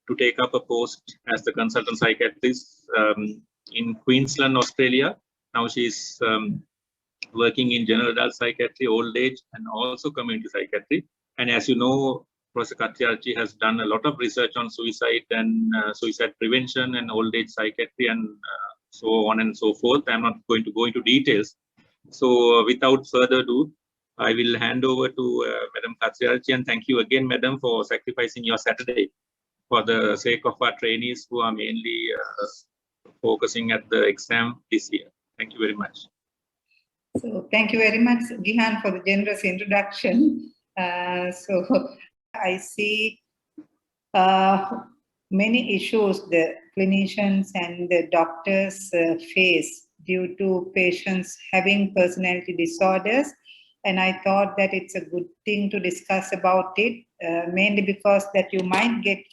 to take up a post as the consultant psychiatrist in Queensland, Australia. Now she's working in general adult psychiatry, old age, and also community psychiatry. And as you know, Professor Kathyarchi has done a lot of research on suicide and suicide prevention and old age psychiatry and so on and so forth. I'm not going to go into details. So without further ado, I will hand over to Madam Kathyarchi, and thank you again, Madam, for sacrificing your Saturday for the sake of our trainees who are mainly focusing at the exam this year. Thank you very much. So thank you very much, Gihan, for the generous introduction. So I see many issues the clinicians and the doctors face due to patients having personality disorders. And I thought that it's a good thing to discuss about it, mainly because that you might get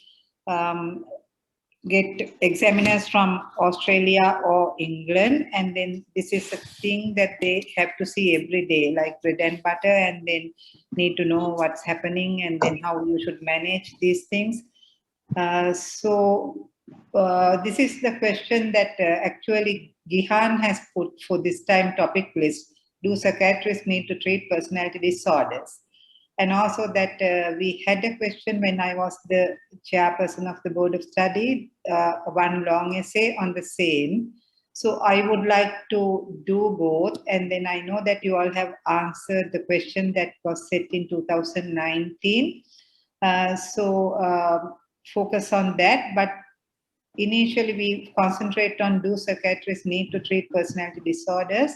examiners from Australia or England, and then this is a thing that they have to see every day, like bread and butter, and then need to know what's happening and then how you should manage these things. So this is the question that actually Gihan has put for this time topic list. Do psychiatrists need to treat personality disorders? And also that we had a question when I was the chairperson of the Board of Study, one long essay on the same. So I would like to do both. And then I know that you all have answered the question that was set in 2019. So focus on that. But initially we concentrate on do psychiatrists need to treat personality disorders,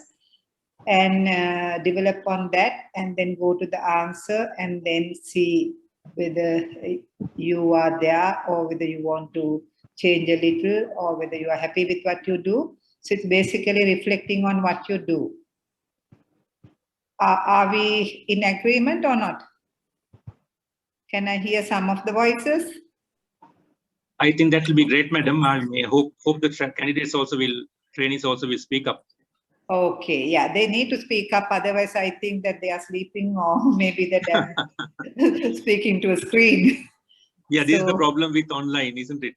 and develop on that, and then go to the answer, and then see whether you are there or whether you want to change a little or whether you are happy with what you do. So it's basically reflecting on what you do. Are we in agreement or not? Can I hear some of the voices? I think that will be great, Madam. I hope the candidates also will, trainees also will speak up. Okay, yeah, they need to speak up. Otherwise, I think that they are sleeping, or maybe that they're speaking to a screen. Yeah, this is the problem with online, isn't it?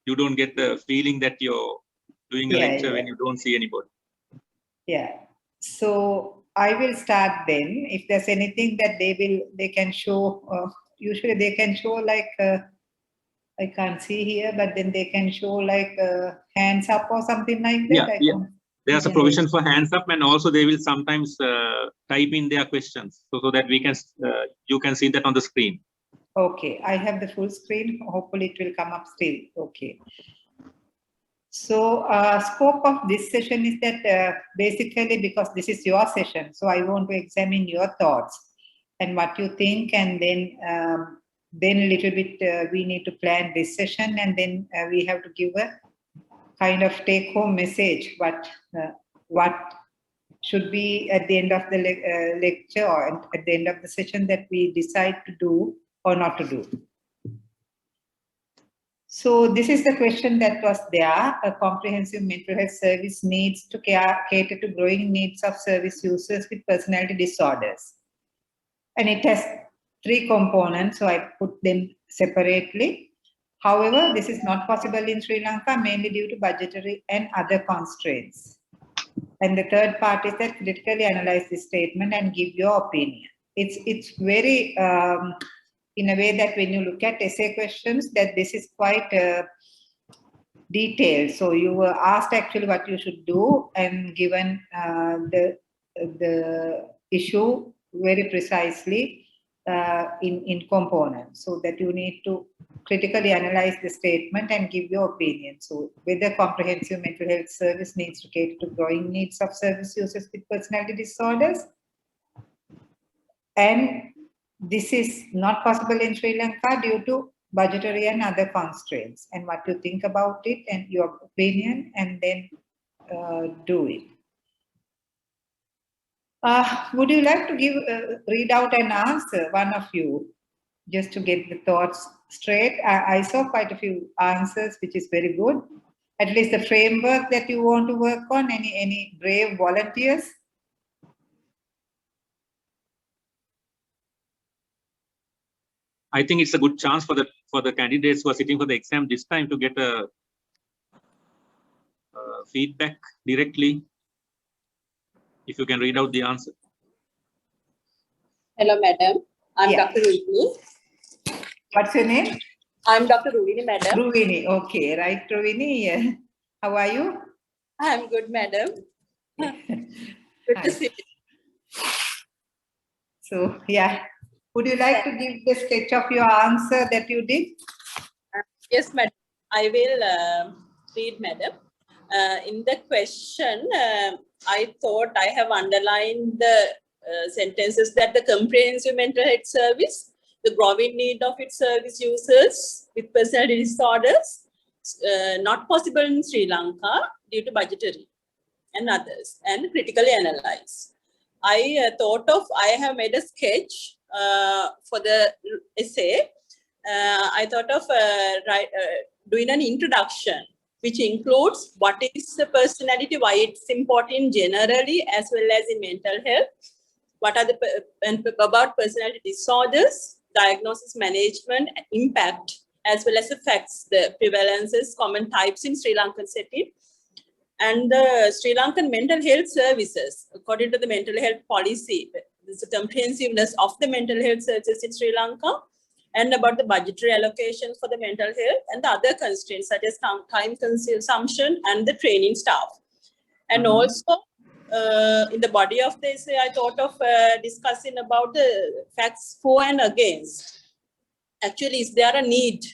You don't get the feeling that you're doing a lecture when you don't see anybody. Yeah. So I will start then. If there's anything that they can show. Usually they can show like I can't see here, but then they can show like hands up or something like that. Yeah. There's a provision for hands up, and also they will sometimes type in their questions so that we can you can see that on the screen. Okay, I have the full screen. Hopefully it will come up still. Okay. So scope of this session is that basically because this is your session, so I want to examine your thoughts and what you think, and then a little bit we need to plan this session, and then we have to give a kind of take-home message, what should be at the end of the lecture or at the end of the session that we decide to do or not to do. So this is the question that was there. A comprehensive mental health service needs to cater to growing needs of service users with personality disorders. And it has 3 components, so I put them separately. However, this is not possible in Sri Lanka, mainly due to budgetary and other constraints. And the third part is that critically analyze this statement and give your opinion. It's very, in a way that when you look at essay questions, that this is quite detailed. So you were asked actually what you should do and given the issue very precisely in components, so that you need to critically analyze the statement and give your opinion. So whether comprehensive mental health service needs to cater to growing needs of service users with personality disorders. And this is not possible in Sri Lanka due to budgetary and other constraints, and what you think about it and your opinion, and then do it. Would you like to read out an answer, one of you, just to get the thoughts straight? I saw quite a few answers, which is very good. At least the framework that you want to work on. Any brave volunteers? I think it's a good chance for the candidates who are sitting for the exam this time to get a feedback directly. If you can read out the answer. Hello, madam. I'm Yeah. Dr. Ruvini. What's your name? I'm Dr. Ruvini, madam. Ruvini. Okay, right, Ruvini. Yeah. How are you? I'm good, madam. Good to see you. So, yeah. Would you like to give the sketch of your answer that you did? Yes, madam. I will read, madam. In the question, I thought I have underlined the sentences that the comprehensive mental health service, the growing need of its service users with personality disorders, not possible in Sri Lanka due to budgetary and others, and critically analyze. I have made a sketch for the essay. I thought of doing an introduction, which includes what is the personality, why it's important generally as well as in mental health, what are the about personality disorders, diagnosis, management, impact, as well as the facts, the prevalences, common types in Sri Lankan setting, and the Sri Lankan mental health services, according to the mental health policy, there's a comprehensiveness of the mental health services in Sri Lanka, and about the budgetary allocations for the mental health and the other constraints such as time consumption and the training staff. And also, in the body of the essay, I thought of discussing about the facts for and against. Actually, is there a need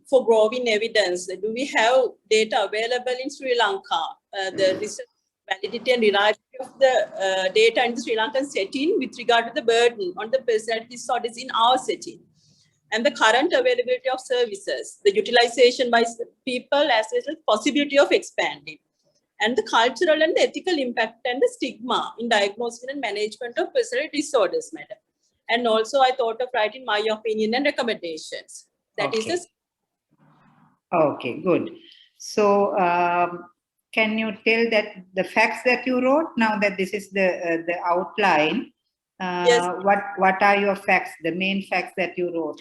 for growing evidence? Do we have data available in Sri Lanka? The research validity and reliability of the data in the Sri Lankan setting with regard to the burden on the personality disorders in our setting, and the current availability of services, the utilization by people as well as possibility of expanding, and the cultural and the ethical impact and the stigma in diagnosis and management of personality disorders, madam. And also I thought of writing my opinion and recommendations. That Okay. is Okay, good. So, can you tell that the facts that you wrote, now that this is the outline, Yes. what are your facts, the main facts that you wrote?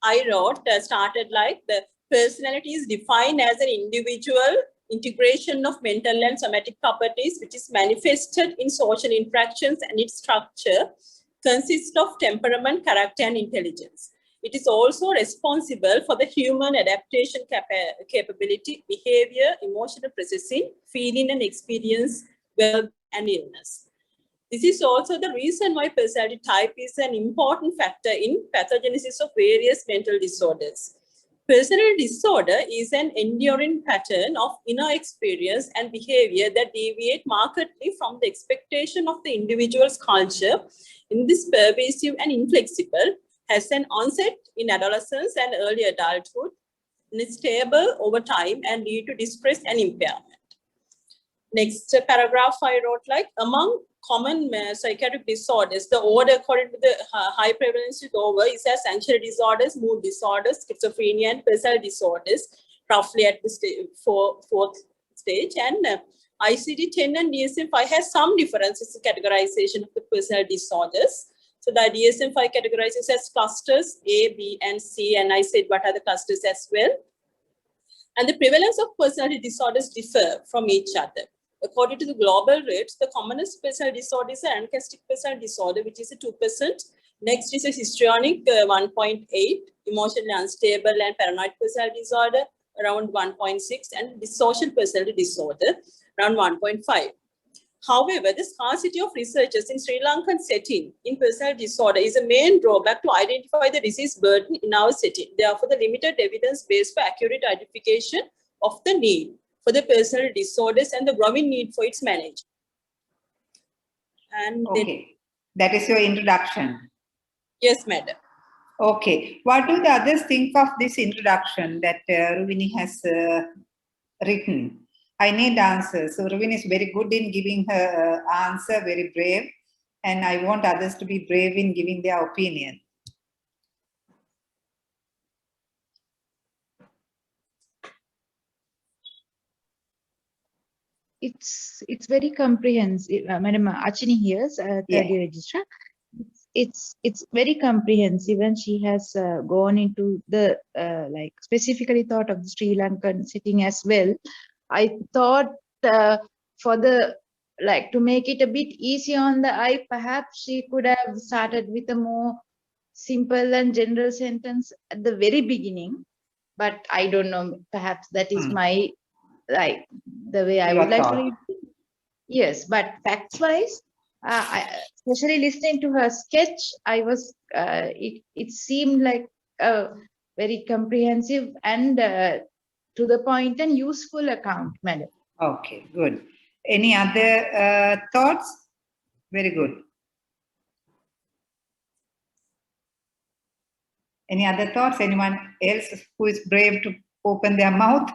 I wrote, started like the personality is defined as an individual integration of mental and somatic properties, which is manifested in social interactions, and its structure consists of temperament, character, and intelligence. It is also responsible for the human adaptation capability, behavior, emotional processing, feeling and experience, well, and illness. This is also the reason why personality type is an important factor in pathogenesis of various mental disorders. Personality disorder is an enduring pattern of inner experience and behavior that deviate markedly from the expectation of the individual's culture. In this pervasive and inflexible, has an onset in adolescence and early adulthood, and is stable over time and lead to distress and impairment. Next paragraph I wrote like, among common psychiatric disorders, the order according to the high prevalence over is as anxiety disorders, mood disorders, schizophrenia, and personality disorders, roughly at the fourth stage. And ICD-10 and DSM-5 has some differences in categorization of the personality disorders. So the DSM-5 categorizes as clusters A, B, and C, and I said what are the clusters as well. And the prevalence of personality disorders differ from each other. According to the global rates, the commonest personality disorder is an ancastic personality disorder, which is a 2%. Next is a histrionic, 1.8, emotionally unstable and paranoid personality disorder, around 1.6, and dissocial personality disorder, around 1.5. However, the scarcity of researchers in Sri Lankan setting in personality disorder is a main drawback to identify the disease burden in our setting. Therefore, the limited evidence base for accurate identification of the need for the personality disorders and the growing need for its management. And okay, that is your introduction. Yes, madam. Okay, what do the others think of this introduction that Ruvini has written? I need answers. So Ruvini is very good in giving her answer, very brave, and I want others to be brave in giving their opinion. It's very comprehensive. Madam Achini here, third year registrar. it's very comprehensive, and she has gone into the like specifically thought of the Sri Lankan setting as well. I thought for the like to make it a bit easy on the eye, perhaps she could have started with a more simple and general sentence at the very beginning. But I don't know, perhaps that is my like the way I would like to read it. Yes, but facts wise, especially listening to her sketch, I was it seemed like a very comprehensive and to the point and useful account, madam. Okay, good. Any other thoughts? Very good. Any other thoughts? Anyone else who is brave to open their mouth?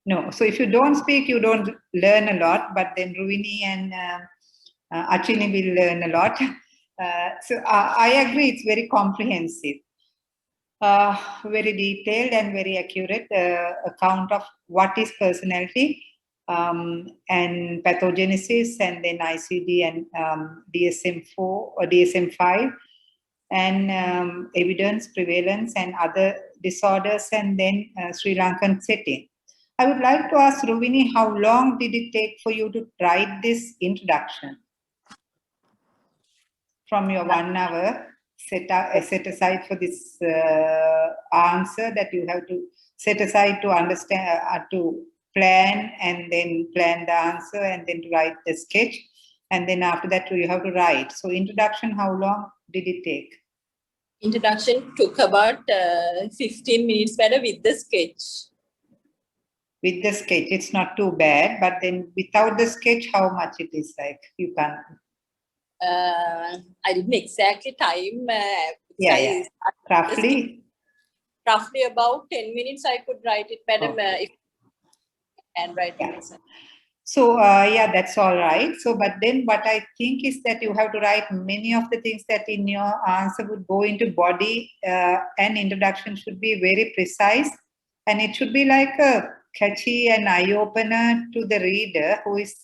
No. So if you don't speak, you don't learn a lot. But then Ruini and Achini will learn a lot. So I agree. It's very comprehensive, very detailed and very accurate account of what is personality and pathogenesis, and then ICD and DSM-4 or DSM-5, and evidence, prevalence, and other disorders, and then Sri Lankan setting. I would like to ask Ruvini, how long did it take for you to write this introduction? From your 1 hour set aside for this answer that you have to set aside to understand, to plan, and then plan the answer, and then to write the sketch, and then after that you have to write. So introduction, how long did it take? Introduction took about 15 minutes better with the sketch. With the sketch, it's not too bad, but then without the sketch, how much it is like? You can't. I didn't exactly time. Roughly? Roughly about 10 minutes I could write it, madam, if and write it. So, yeah, that's all right. So, but then what I think is that you have to write many of the things that in your answer would go into body, and introduction should be very precise, and it should be like a catchy and eye-opener to the reader who is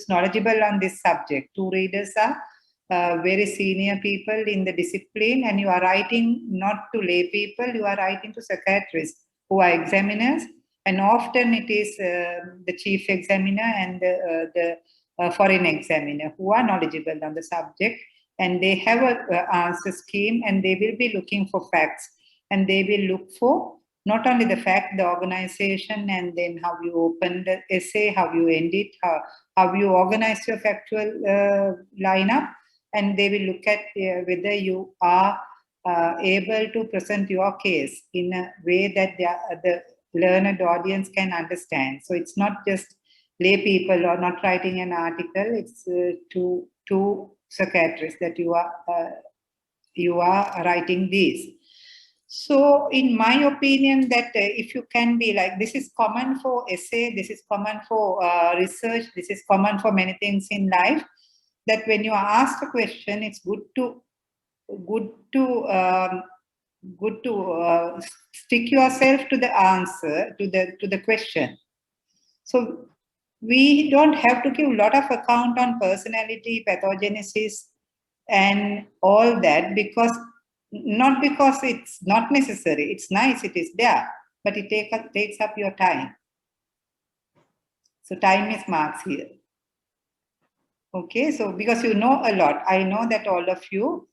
knowledgeable on this subject. Two readers are very senior people in the discipline, and you are writing not to lay people, you are writing to psychiatrists who are examiners, and often it is the chief examiner and the foreign examiner who are knowledgeable on the subject, and they have an answer scheme, and they will be looking for facts, and they will look for not only the fact, the organization, and then how you open the essay, how you end it, how you organize your factual lineup, and they will look at whether you are able to present your case in a way that the learned audience can understand. So it's not just lay people or not writing an article, it's to psychiatrists that you are writing these. So in my opinion, that if you can be like, this is common for essay, this is common for research, this is common for many things in life, that when you are asked a question, it's good to stick yourself to the answer, to the question. So we don't have to give a lot of account on personality, pathogenesis, and all that, not because it's not necessary. It's nice, it is there, but it takes up your time. So time is marks here. Okay, so because you know a lot, I know that all of you,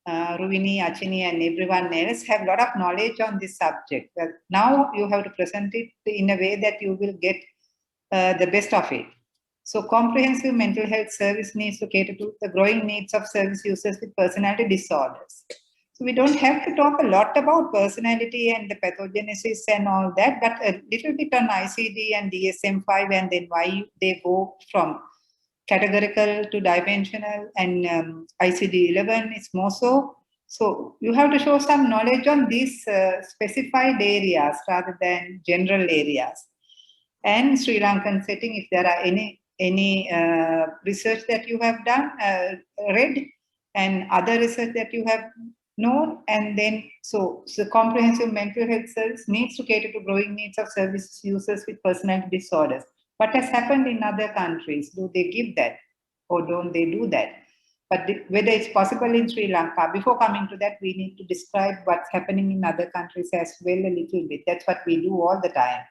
Ruvini, Achini, and everyone else have a lot of knowledge on this subject. But now you have to present it in a way that you will get the best of it. So comprehensive mental health service needs to cater to the growing needs of service users with personality disorders. So we don't have to talk a lot about personality and the pathogenesis and all that, but a little bit on ICD and DSM-5, and then why they go from categorical to dimensional, and ICD-11 is more so. So you have to show some knowledge on these specified areas rather than general areas. And Sri Lankan setting, if there are any research that you have done, read, and other research that you have known, and then so comprehensive mental health service needs to cater to growing needs of service users with personality disorders. What has happened in other countries? Do they give that or don't they do that? But whether it's possible in Sri Lanka, before coming to that, we need to describe what's happening in other countries as well a little bit. That's what we do all the time.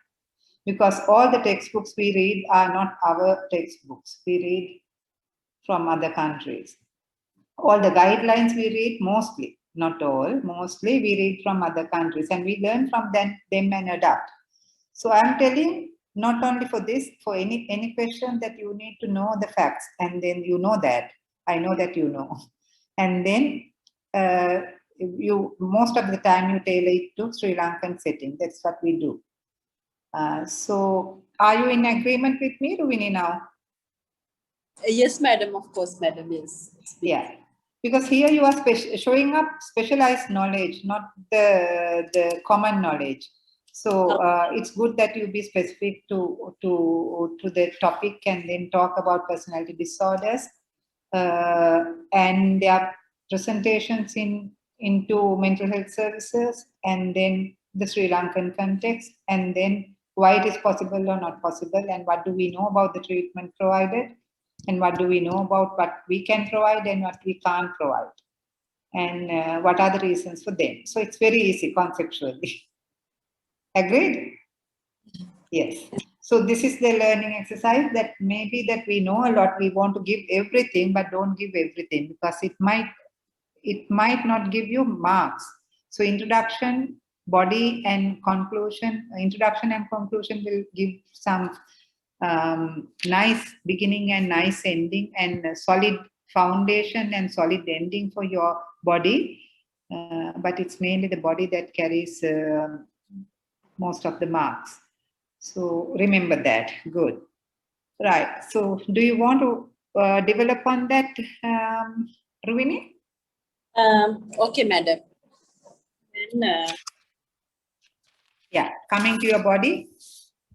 Because all the textbooks we read are not our textbooks. We read from other countries. All the guidelines we read, mostly, not all, mostly we read from other countries, and we learn from them and adapt. So I'm telling, not only for this, for any question that you need to know the facts, and then you know that, I know that you know. And then you most of the time you tailor it to Sri Lankan setting. That's what we do. So are you in agreement with me, Ruvini, now? Yes, madam, of course, madam, yes. Yeah, because here you are showing up specialized knowledge, not the common knowledge. So it's good that you be specific to the topic and then talk about personality disorders and their presentations into mental health services, and then the Sri Lankan context, and then why it is possible or not possible, and what do we know about the treatment provided, and what do we know about what we can provide and what we can't provide, and what are the reasons for them. So it's very easy conceptually. Agreed? Yes. So this is the learning exercise, that maybe that we know a lot, we want to give everything, but don't give everything, because it might not give you marks. So introduction, body, and conclusion, introduction and conclusion will give some nice beginning and nice ending, and a solid foundation and solid ending for your body. But it's mainly the body that carries most of the marks. So remember that. Good. Right. So do you want to develop on that, Ruvini? Okay, madam. Then, yeah, coming to your body.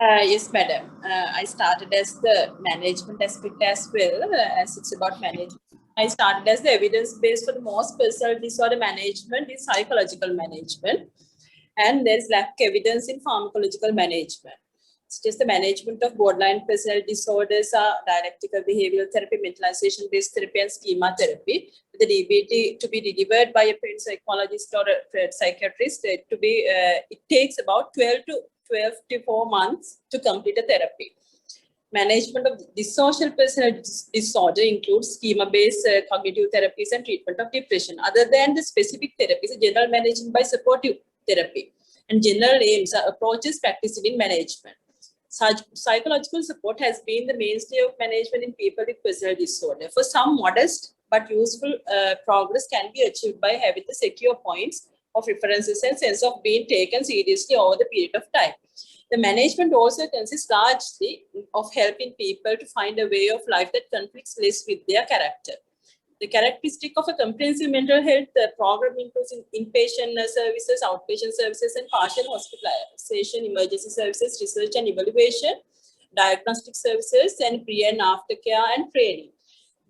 Yes, madam. I started as the management aspect as well, as it's about management. I started as the evidence-based for the most personal disorder management is psychological management, and there's lack evidence in pharmacological management. It's just the management of borderline personality disorders are dialectical behavioral therapy, mentalization-based therapy, and schema therapy. The DBT to be delivered by a trained psychologist or a psychiatrist, it takes about 12 to 4 months to complete a therapy. Management of dissocial personality disorder includes schema-based cognitive therapies and treatment of depression. Other than the specific therapies, general management by supportive therapy and general aims are approaches practiced in management. Such psychological support has been the mainstay of management in people with personality disorder. For some modest but useful progress can be achieved by having the secure points of references and sense of being taken seriously over the period of time. The management also consists largely of helping people to find a way of life that conflicts less with their character. The characteristic of a comprehensive mental health program includes inpatient services, outpatient services, and partial hospitalization, emergency services, research and evaluation, diagnostic services, and pre and after care and training.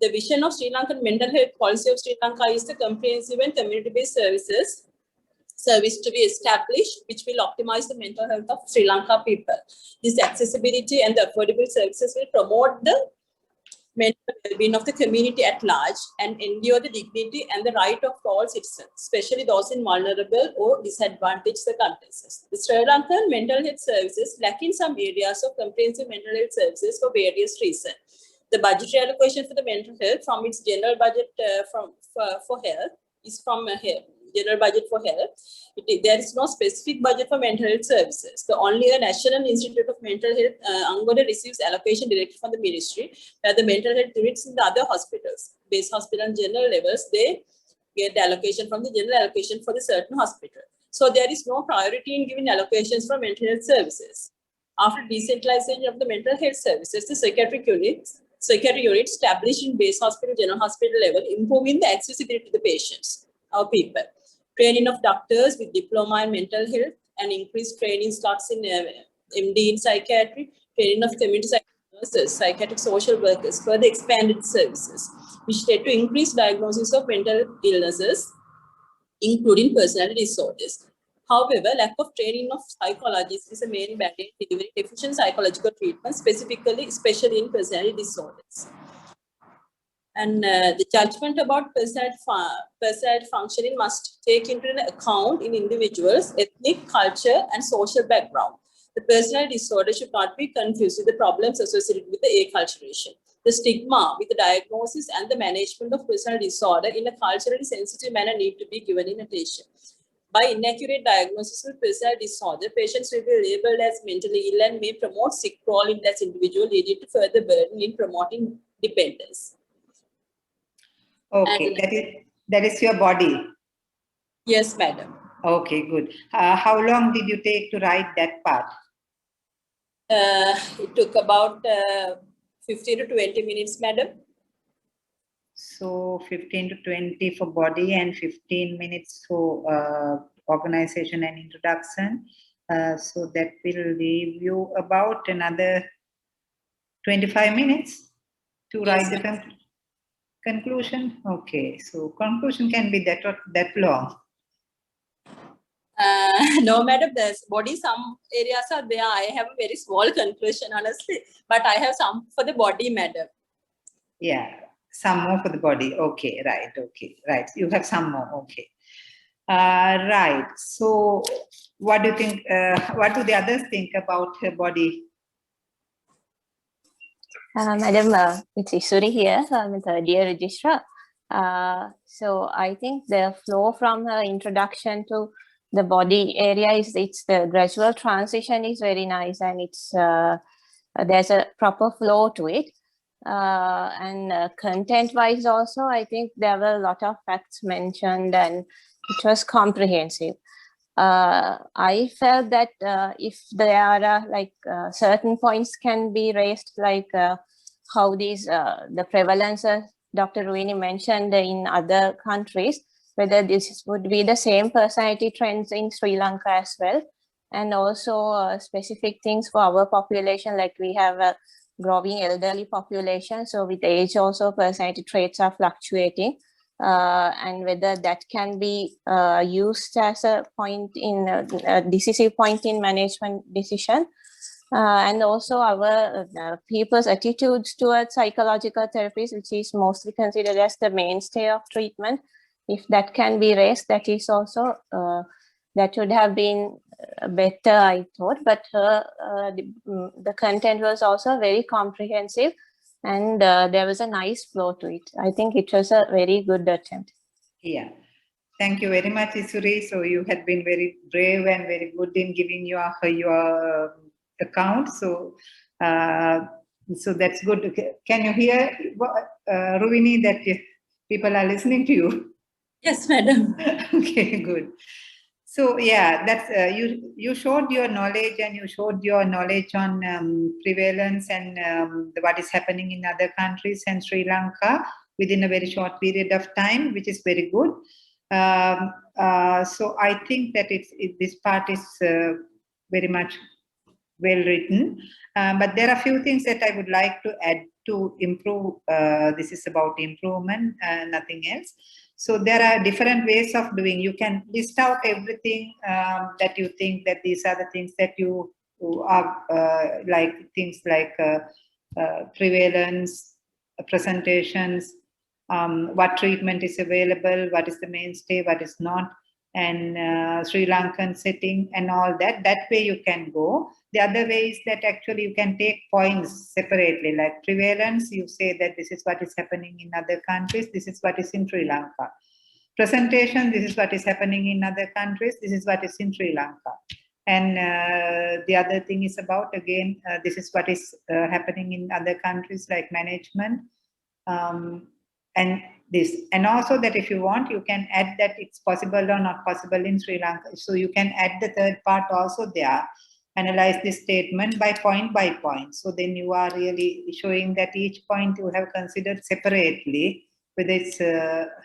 The vision of Sri Lankan mental health policy of Sri Lanka is the comprehensive and community-based service to be established, which will optimize the mental health of Sri Lanka people. This accessibility and the affordable services will promote the mental well-being of the community at large and endure the dignity and the right of all citizens, especially those in vulnerable or disadvantaged circumstances. The Sri Lankan mental health services lack in some areas of comprehensive mental health services for various reasons. The budgetary allocation for the mental health from its general budget for health is from general budget for health. There is no specific budget for mental health services. The only National Institute of Mental Health, Angola, receives allocation directly from the ministry, where the mental health units in the other hospitals, base hospital and general levels, they get the allocation from the general allocation for the certain hospital. So there is no priority in giving allocations for mental health services. After decentralization of the mental health services, the psychiatric units established in base hospital, general hospital level, improving the accessibility to the patients, our people. Training of doctors with diploma in mental health and increased training slots in MD in psychiatry, training of community nurses, psychiatric social workers, further expanded services, which led to increased diagnosis of mental illnesses including personality disorders. However, lack of training of psychologists is a main barrier in delivering efficient psychological treatment, especially in personality disorders. And the judgment about personality functioning must take into account in individuals' ethnic, culture, and social background. The personality disorder should not be confused with the problems associated with the acculturation. The stigma with the diagnosis and the management of personality disorder in a culturally sensitive manner need to be given in attention. By inaccurate diagnosis of personality disorder, patients will be labeled as mentally ill and may promote sick role in that individual, leading to further burden in promoting dependence. Okay, that is your body. Yes, madam. Okay, good. How long did you take to write that part? It took about 15 to 20 minutes, madam. So 15 to 20 for body and 15 minutes for organization and introduction. So that will leave you about another 25 minutes to write the conclusion. Okay, so conclusion can be that long. No, madam, there's body, some areas are there. I have a very small conclusion, honestly, but I have some for the body, madam. Yeah, some more for the body. Okay, right. Okay, right. You have some more. Okay. Right. So what do you think, what do the others think about her body? Madam, it's Isuri here. I'm a third-year registrar. So I think the flow from her introduction to the body area is, it's the gradual transition is very nice, and it's there's a proper flow to it. And content-wise also, I think there were a lot of facts mentioned, and it was comprehensive. I felt that if there are like certain points can be raised, like how these the prevalence Dr. Ruini mentioned in other countries, whether this would be the same personality trends in Sri Lanka as well, and also specific things for our population, like we have a growing elderly population, so with age also personality traits are fluctuating. And whether that can be used as a point in a decisive point in management decision, and also our people's attitudes towards psychological therapies, which is mostly considered as the mainstay of treatment. If that can be raised, that is also that would have been better, I thought. But the content was also very comprehensive, and there was a nice flow to it. I think it was a very good attempt. Yeah. Thank you very much, Isuri. So you had been very brave and very good in giving your account. So so that's good. Can you hear, Ruini, that people are listening to you? Yes, madam. Okay, good. So yeah, that's you showed your knowledge, and you showed your knowledge on prevalence and what is happening in other countries and Sri Lanka within a very short period of time, which is very good. So I think that this part is very much well written, but there are a few things that I would like to add to improve. This is about improvement, nothing else. So there are different ways of doing. You can list out everything that you think that these are the things that you are like, things like prevalence, presentations, what treatment is available, what is the mainstay, what is not, and Sri Lankan setting and all that. That way you can go. The other way is that actually you can take points separately, like prevalence, you say that this is what is happening in other countries, this is what is in Sri Lanka. Presentation, this is what is happening in other countries, this is what is in Sri Lanka. And the other thing is about, again, this is what is happening in other countries, like management, and this. And also that if you want, you can add that it's possible or not possible in Sri Lanka. So you can add the third part also there. Analyze this statement by point. So then you are really showing that each point you have considered separately, whether it's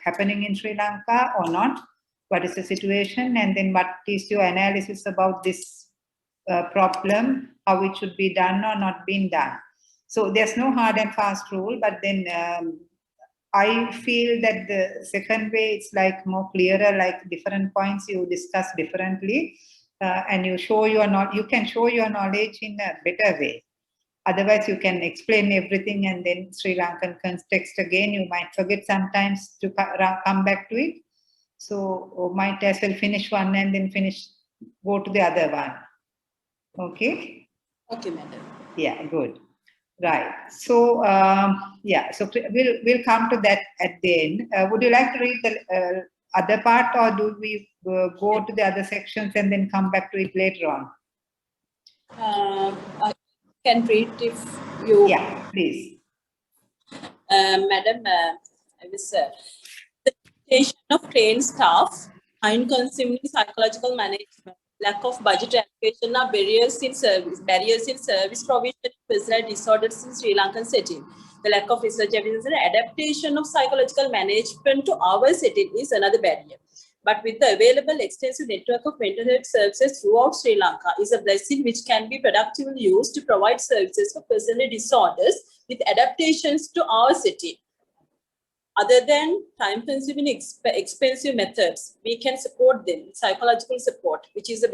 happening in Sri Lanka or not, what is the situation, and then what is your analysis about this problem, how it should be done or not being done. So there's no hard and fast rule, but then I feel that the second way it's like more clearer, like different points you discuss differently, and you can show your knowledge in a better way. Otherwise, you can explain everything and then Sri Lankan context again, you might forget sometimes to come back to it. So might as well finish one and then go to the other one. Okay? Okay, madam. Yeah, good. Right. So, yeah, so we'll come to that at the end. Would you like to read the other part, or do we go to the other sections and then come back to it later on? I can read if you... Yeah, please. Madam, I was the limitation of trained staff, time-consuming psychological management, lack of budget allocation are barriers in service provision in personal disorders in Sri Lankan setting. The lack of research evidence and adaptation of psychological management to our setting is another barrier. But with the available extensive network of mental health services throughout Sri Lanka is a blessing which can be productively used to provide services for personal disorders with adaptations to our setting. Other than time-consuming, expensive methods, we can support them with psychological support, which is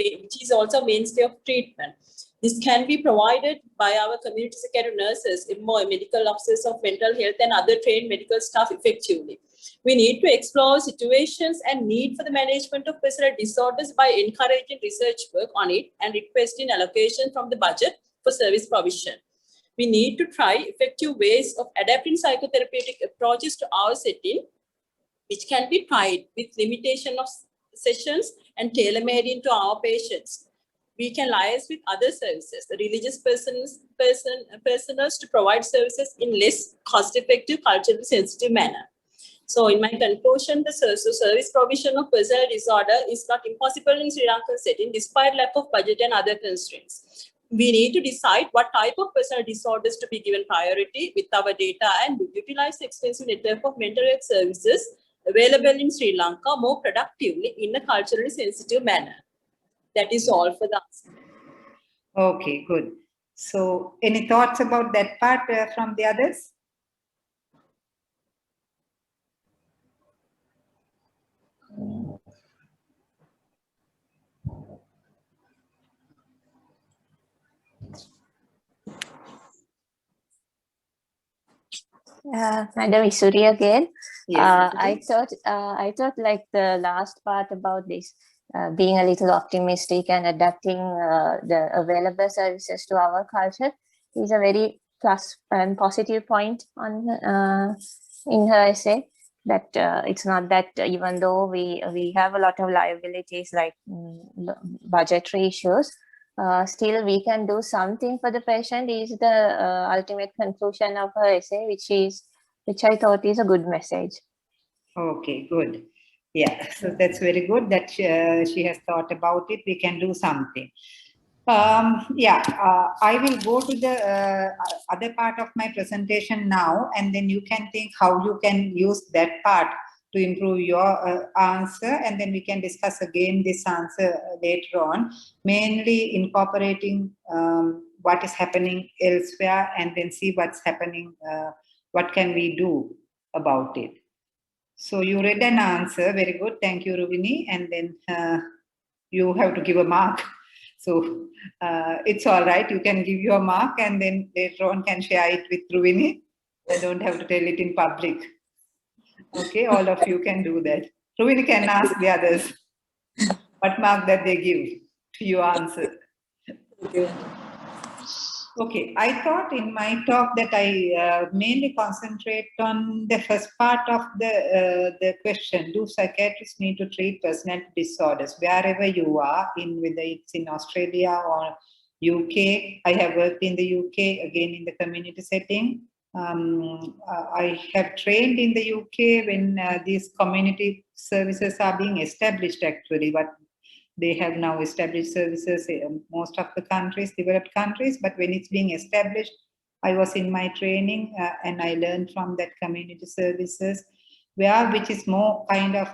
also a mainstay of treatment. This can be provided by our community psychiatric nurses, medical officers of mental health, and other trained medical staff effectively. We need to explore situations and need for the management of personal disorders by encouraging research work on it and requesting allocation from the budget for service provision. We need to try effective ways of adapting psychotherapeutic approaches to our setting, which can be tried with limitation of sessions and tailor-made into our patients. We can liaise with other services, the religious personals to provide services in less cost-effective, culturally sensitive manner. So in my conclusion, the service provision of personal disorder is not impossible in Sri Lankan setting despite lack of budget and other constraints. We need to decide what type of personal disorders to be given priority with our data and utilize the extensive network of mental health services available in Sri Lanka more productively in a culturally sensitive manner. That is all for the answer. Okay, good. So any thoughts about that part from the others? Madam Isuri again. Yes, I thought like the last part about this, being a little optimistic and adapting the available services to our culture is a very plus and positive point on in her essay. That it's not that even though we have a lot of liabilities like budgetary issues, still we can do something for the patient is the ultimate conclusion of her essay, which I thought is a good message. Okay, good. Yeah, so that's very good that she has thought about it. We can do something. I will go to the other part of my presentation now, and then you can think how you can use that part to improve your answer, and then we can discuss again this answer later on, mainly incorporating what is happening elsewhere and then see what's happening, what can we do about it. So you read an answer, very good, thank you Ruvini, and then you have to give a mark. So it's all right, you can give your mark and then later on can share it with Ruvini. I don't have to tell it in public. Okay, all of you can do that. Ruvini can ask the others what mark that they give to your answer. Okay, I thought in my talk that I mainly concentrate on the first part of the question. Do psychiatrists need to treat personality disorders? Wherever you are, whether it's in Australia or UK, I have worked in the UK, again in the community setting. I have trained in the UK when these community services are being established actually, but they have now established services in most of the countries, developed countries, but when it's being established, I was in my training and I learned from that community services, which is more kind of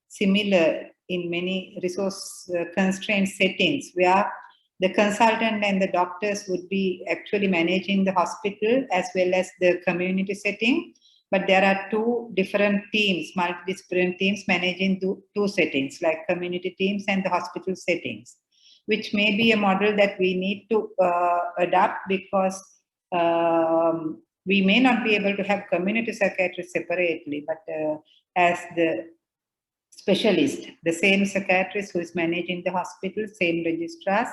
similar in many resource constrained settings, where the consultant and the doctors would be actually managing the hospital as well as the community setting, But there are two different teams, multidisciplinary teams managing two settings, like community teams and the hospital settings, which may be a model that we need to adapt, because we may not be able to have community psychiatrists separately, but as the specialist, the same psychiatrist who is managing the hospital, same registrars,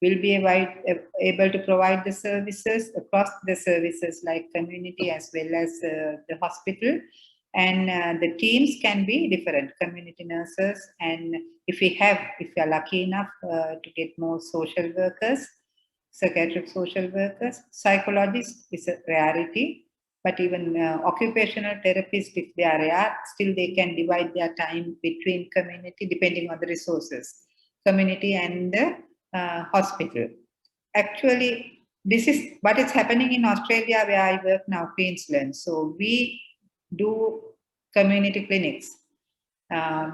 will be able to provide the services across the services like community as well as the hospital. And the teams can be different, community nurses, and if we are lucky enough to get more social workers, psychiatric social workers, psychologists is a rarity, but even occupational therapists, if they are rare, still they can divide their time between community depending on the resources, community and the hospital. Actually, this is what is happening in Australia, where I work now, Queensland. So we do community clinics.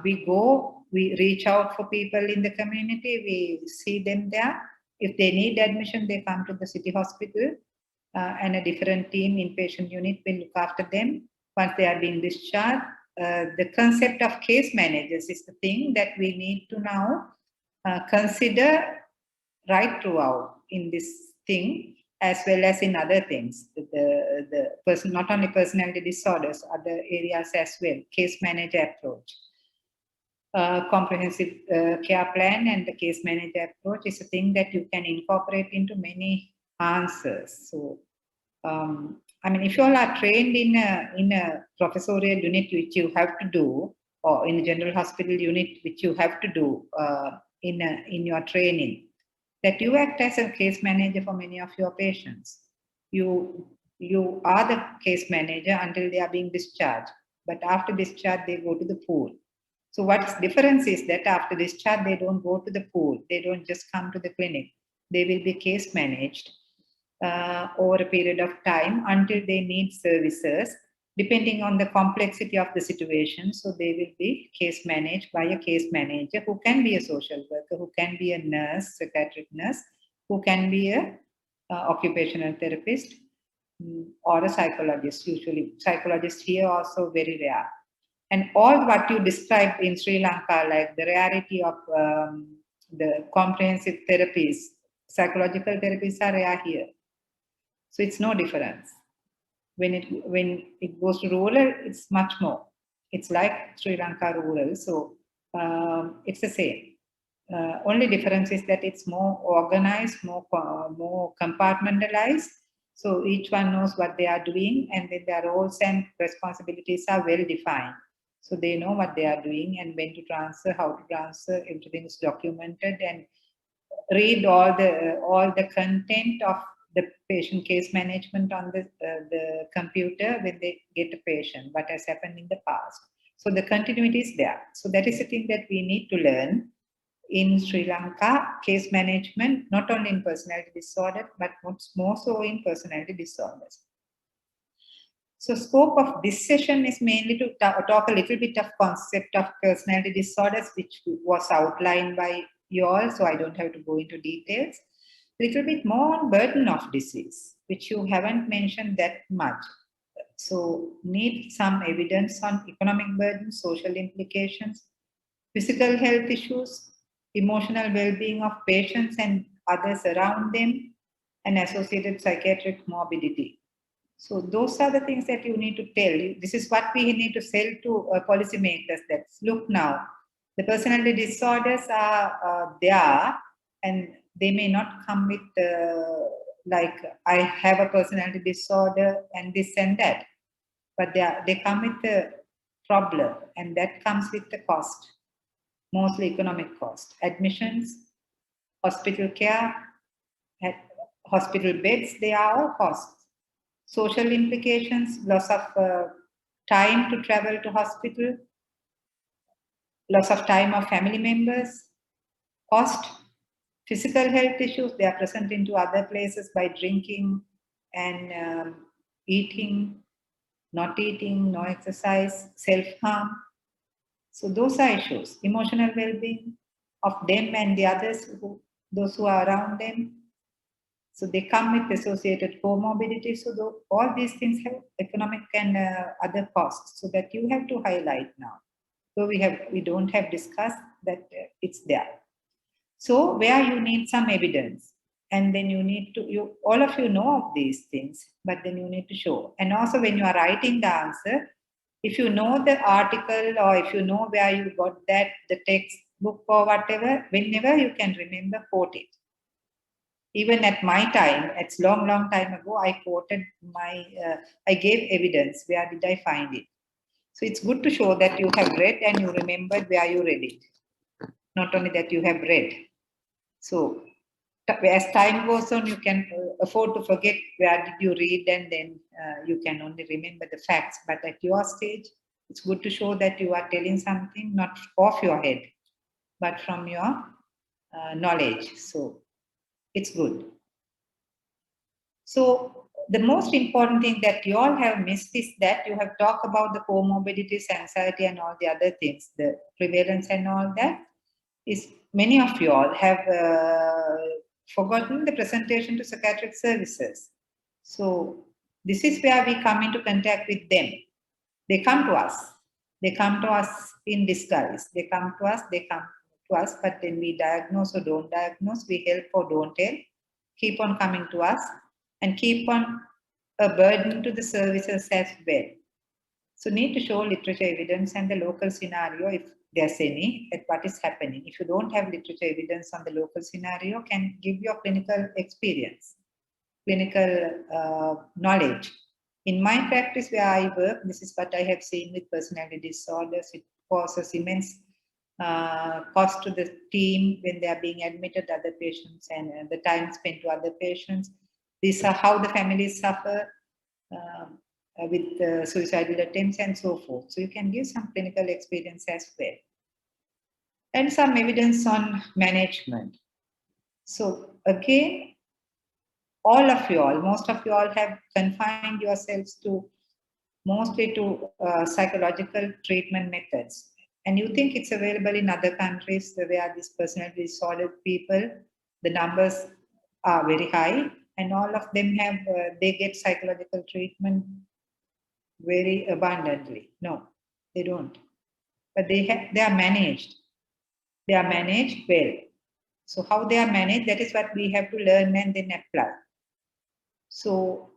We reach out for people in the community, we see them there. If they need admission, they come to the city hospital, and a different team, inpatient unit, will look after them once they are being discharged. The concept of case managers is the thing that we need to now consider right throughout in this thing, as well as in other things. The person, not only personality disorders, other areas as well. Case manager approach. Comprehensive care plan and the case manager approach is a thing that you can incorporate into many answers. So, I mean, if you all are trained in a professorial unit, which you have to do, or in a general hospital unit, which you have to do in your training, that you act as a case manager for many of your patients. You are the case manager until they are being discharged, but after discharge, they go to the pool. So what's difference is that after discharge, they don't go to the pool. They don't just come to the clinic. They will be case managed over a period of time until they need services, depending on the complexity of the situation. So they will be case managed by a case manager who can be a social worker, who can be a nurse, psychiatric nurse, who can be a occupational therapist, or a psychologist. Usually psychologists here are also very rare. And all what you described in Sri Lanka, like the rarity of the comprehensive therapies, psychological therapies are rare here. So it's no difference. When it goes to rural, it's much more. It's like Sri Lanka rural, so it's the same. Only difference is that it's more organized, more compartmentalized. So each one knows what they are doing, and then their roles and responsibilities are well defined. So they know what they are doing and when to transfer, how to transfer. Everything is documented, and read all the content of the patient case management on the computer when they get a patient, what has happened in the past. So the continuity is there. So that is the thing that we need to learn in Sri Lanka, case management, not only in personality disorder, but more so in personality disorders. So scope of this session is mainly to talk a little bit of concept of personality disorders, which was outlined by you all, so I don't have to go into details. A little bit more on burden of disease, which you haven't mentioned that much. So need some evidence on economic burden, social implications, physical health issues, emotional well-being of patients and others around them, and associated psychiatric morbidity. So those are the things that you need to tell. This is what we need to sell to policymakers. That's, look now, the personality disorders are there, and they may not come with like, I have a personality disorder and this and that, but they come with a problem, and that comes with the cost, mostly economic cost. Admissions, hospital care, hospital beds, they are all costs. Social implications, loss of time to travel to hospital, loss of time of family members, cost, physical health issues, they are present into other places by drinking and eating, not eating, no exercise, self-harm. So those are issues. Emotional well-being of them and the others, those who are around them. So they come with associated comorbidities. So all these things have economic and other costs. So that you have to highlight now. So we don't have discussed that it's there. So where you need some evidence, and then you need to, all of you know of these things, but then you need to show. And also when you are writing the answer, if you know the article or if you know where you got that, the textbook or whatever, whenever you can remember, quote it. Even at my time, it's long time ago, I quoted I gave evidence. Where did I find it? So it's good to show that you have read and you remembered where you read it. Not only that you have read. So as time goes on, you can afford to forget where did you read, and then you can only remember the facts. But at your stage, it's good to show that you are telling something not off your head, but from your knowledge. So it's good. So the most important thing that you all have missed is that you have talked about the comorbidities, anxiety, and all the other things, the prevalence and all that. Is many of you all have forgotten the presentation to psychiatric services. So this is where we come into contact with them. They come to us. They come to us in disguise. They come to us, but then we diagnose or don't diagnose, we help or don't help, keep on coming to us, and keep on a burden to the services as well. So need to show literature evidence and the local scenario, if there's any, at what is happening. If you don't have literature evidence on the local scenario, can give your clinical experience, clinical knowledge. In my practice where I work, this is what I have seen with personality disorders. It causes immense cost to the team when they are being admitted, other patients, and the time spent to other patients. These are how the families suffer with suicidal attempts and so forth. So you can give some clinical experience as well. And some evidence on management. So again, all of you all, most of you all have confined yourselves to mostly to psychological treatment methods. And you think it's available in other countries where these personality disordered people, the numbers are very high, and all of them have, they get psychological treatment very abundantly. No, they don't. But they are managed. They are managed well. So how they are managed, that is what we have to learn and then apply. So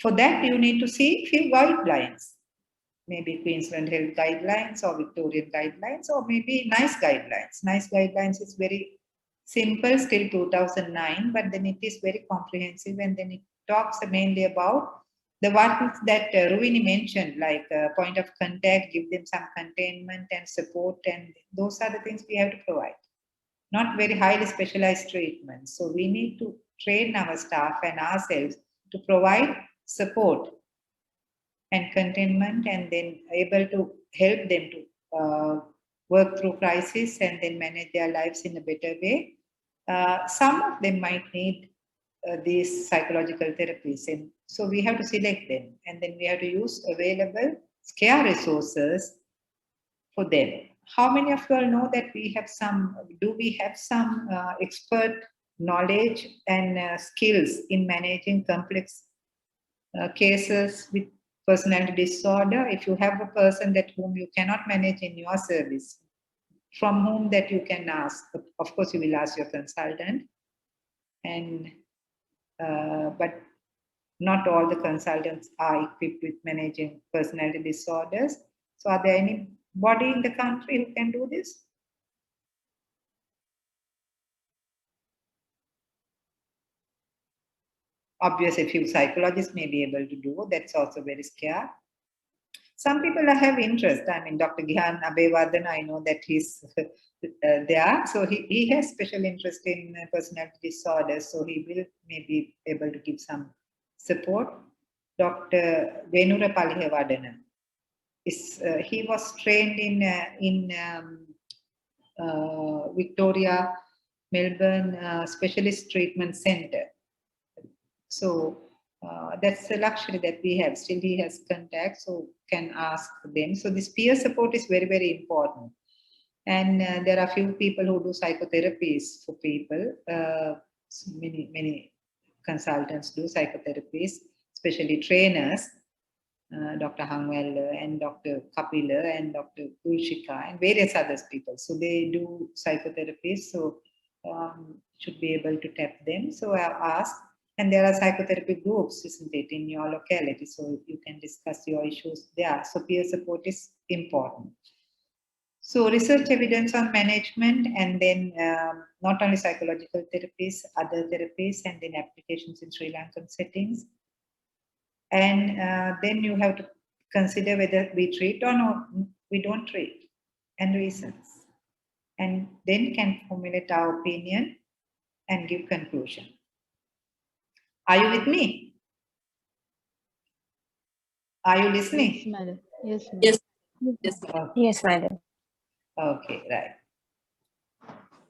for that, you need to see few guidelines. Maybe Queensland Health Guidelines or Victorian Guidelines, or maybe NICE Guidelines. NICE Guidelines is very simple, still 2009, but then it is very comprehensive, and then it talks mainly about the ones that Ruini mentioned, like point of contact, give them some containment and support, and those are the things we have to provide. Not very highly specialized treatment. So we need to train our staff and ourselves to provide support and containment, and then able to help them to work through crisis and then manage their lives in a better way. Some of them might need these psychological therapies, and so we have to select them, and then we have to use available scarce resources for them. How many of you all know that we have some expert knowledge and skills in managing complex cases with personality disorder? If you have a person that whom you cannot manage in your service, from whom that you can ask, of course you will ask your consultant, and but not all the consultants are equipped with managing personality disorders. So are there anybody in the country who can do this? Obviously, a few psychologists may be able to do. That's also very scarce. Some people have interest. I mean, Dr. Gyan Abeyvardhan, I know that he's there. So he has special interest in personality disorders. So he will maybe able to give some support. Dr. Venura Palihevadana, he was trained in Victoria, Melbourne Specialist Treatment Center. So that's a luxury that we have. Still he has contact, so can ask them. So this peer support is very, very important. And there are few people who do psychotherapies for people, many consultants do, psychotherapists, especially trainers, Dr. Hangwell and Dr. Kapila and Dr. Gulshika and various other people. So they do psychotherapy, so should be able to tap them. So I asked, and there are psychotherapy groups, isn't it, in your locality, so you can discuss your issues there. So peer support is important. So research evidence on management, and then not only psychological therapies, other therapies, and then applications in Sri Lankan settings. And then you have to consider whether we treat or not, we don't treat, and reasons. And then can formulate our opinion and give conclusion. Are you with me? Are you listening? Yes, madam. Yes, madam. Yes. Yes. Okay. Yes, madam. Okay, right.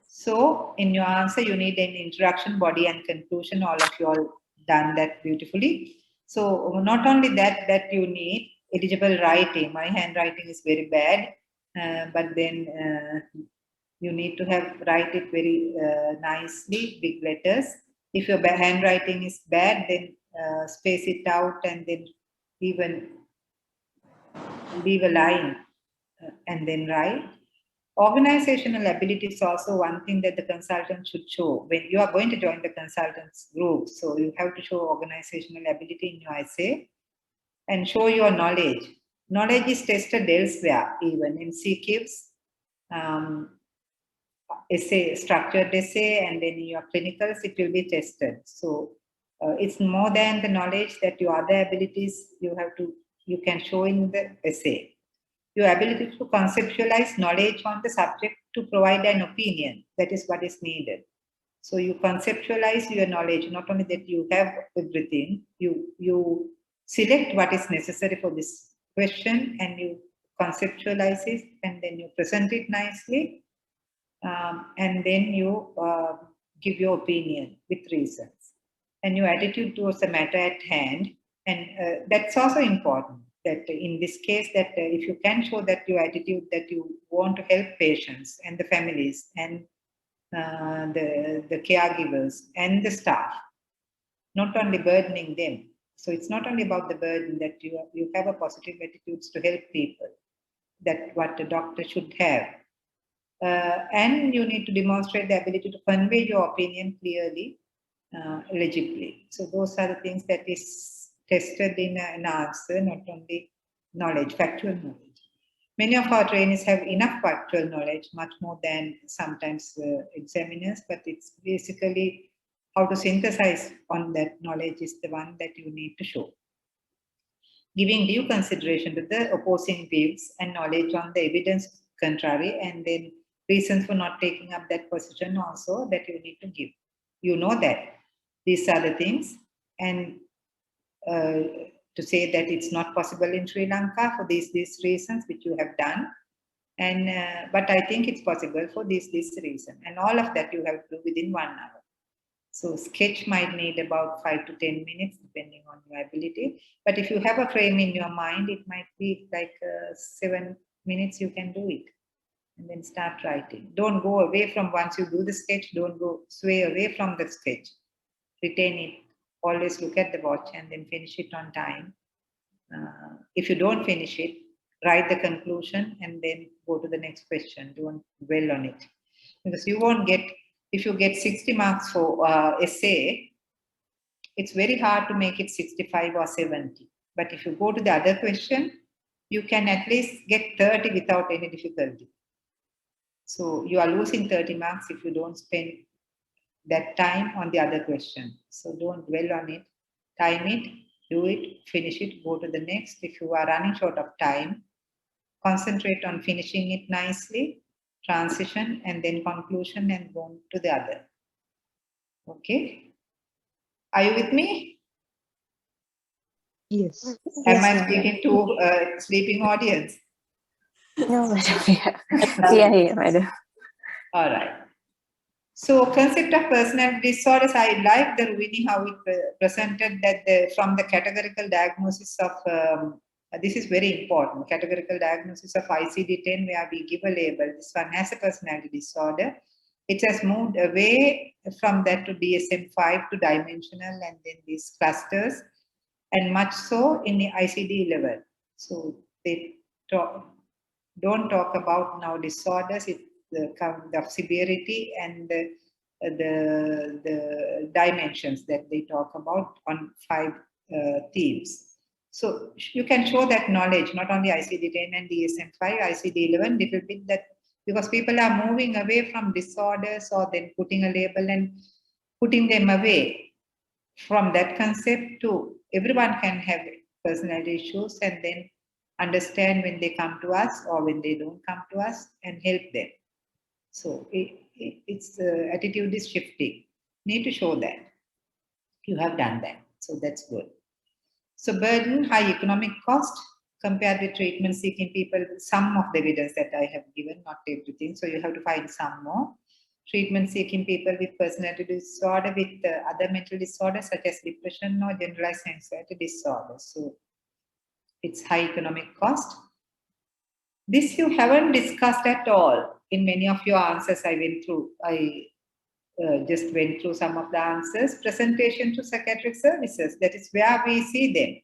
So in your answer, you need an introduction, body, and conclusion. All of you all done that beautifully. So not only that you need eligible writing. My handwriting is very bad, but then you need to write it very nicely, big letters. If your handwriting is bad, then space it out and then even leave a line and then write. Organizational ability is also one thing that the consultant should show when you are going to join the consultants group. So you have to show organizational ability in your essay and show your knowledge. Knowledge is tested elsewhere, even in CQs, essay, structured essay, and then in your clinicals, it will be tested. So it's more than the knowledge that your other abilities you can show in the essay. Your ability to conceptualize knowledge on the subject to provide an opinion, that is what is needed. So you conceptualize your knowledge, not only that you have everything, you select what is necessary for this question and you conceptualize it and then you present it nicely and then you give your opinion with reasons. And your attitude towards the matter at hand, and that's also important. That in this case, that if you can show that your attitude that you want to help patients and the families and the caregivers and the staff, not only burdening them. So it's not only about the burden, that you have a positive attitudes to help people, that what a doctor should have. And you need to demonstrate the ability to convey your opinion clearly, legibly. So those are the things that is tested in an answer, not only knowledge, factual knowledge. Many of our trainees have enough factual knowledge, much more than sometimes examiners, but it's basically how to synthesize on that knowledge is the one that you need to show. Giving due consideration to the opposing views and knowledge on the evidence contrary, and then reasons for not taking up that position also that you need to give. You know that these are the things, and to say that it's not possible in Sri Lanka for these reasons which you have done, and but I think it's possible for this reason, and all of that you have to do within 1 hour. So sketch might need about 5 to 10 minutes depending on your ability, but if you have a frame in your mind, it might be like 7 minutes you can do it, and then start writing. Don't go away from, once you do the sketch, don't go sway away from the sketch. Retain it. Always look at the watch and then finish it on time. If you don't finish it, write the conclusion and then go to the next question. Don't dwell on it. Because you won't get, if you get 60 marks for essay, it's very hard to make it 65 or 70. But if you go to the other question, you can at least get 30 without any difficulty. So you are losing 30 marks if you don't spend that time on the other question. So don't dwell on it, time it, do it, finish it, go to the next. If you are running short of time, concentrate on finishing it nicely, transition, and then conclusion, and go to the other. Okay? Are you with me? Yes. Am I speaking to a sleeping audience? No, madam. Yeah, yeah, madam. All right. So concept of personality disorders, I like the Ruvini how it presented that from the categorical diagnosis of, this is very important, categorical diagnosis of ICD-10 where we give a label, this one has a personality disorder. It has moved away from that to DSM-5 to dimensional and then these clusters, and much so in the ICD level. So they don't talk about now disorders, it's the kind of severity and the dimensions that they talk about on 5 themes. So you can show that knowledge, not only ICD-10 and DSM-5, ICD-11, little bit that, because people are moving away from disorders or then putting a label and putting them away from that concept to everyone can have personality issues, and then understand when they come to us or when they don't come to us and help them. So its attitude is shifting. Need to show that you have done that. So that's good. So burden, high economic cost compared with treatment seeking people, some of the evidence that I have given, not everything. So you have to find some more. Treatment seeking people with personality disorder, with other mental disorders such as depression or generalized anxiety disorders. So it's high economic cost. This you haven't discussed at all in many of your answers I went through. I just went through some of the answers. Presentation to psychiatric services, that is where we see them.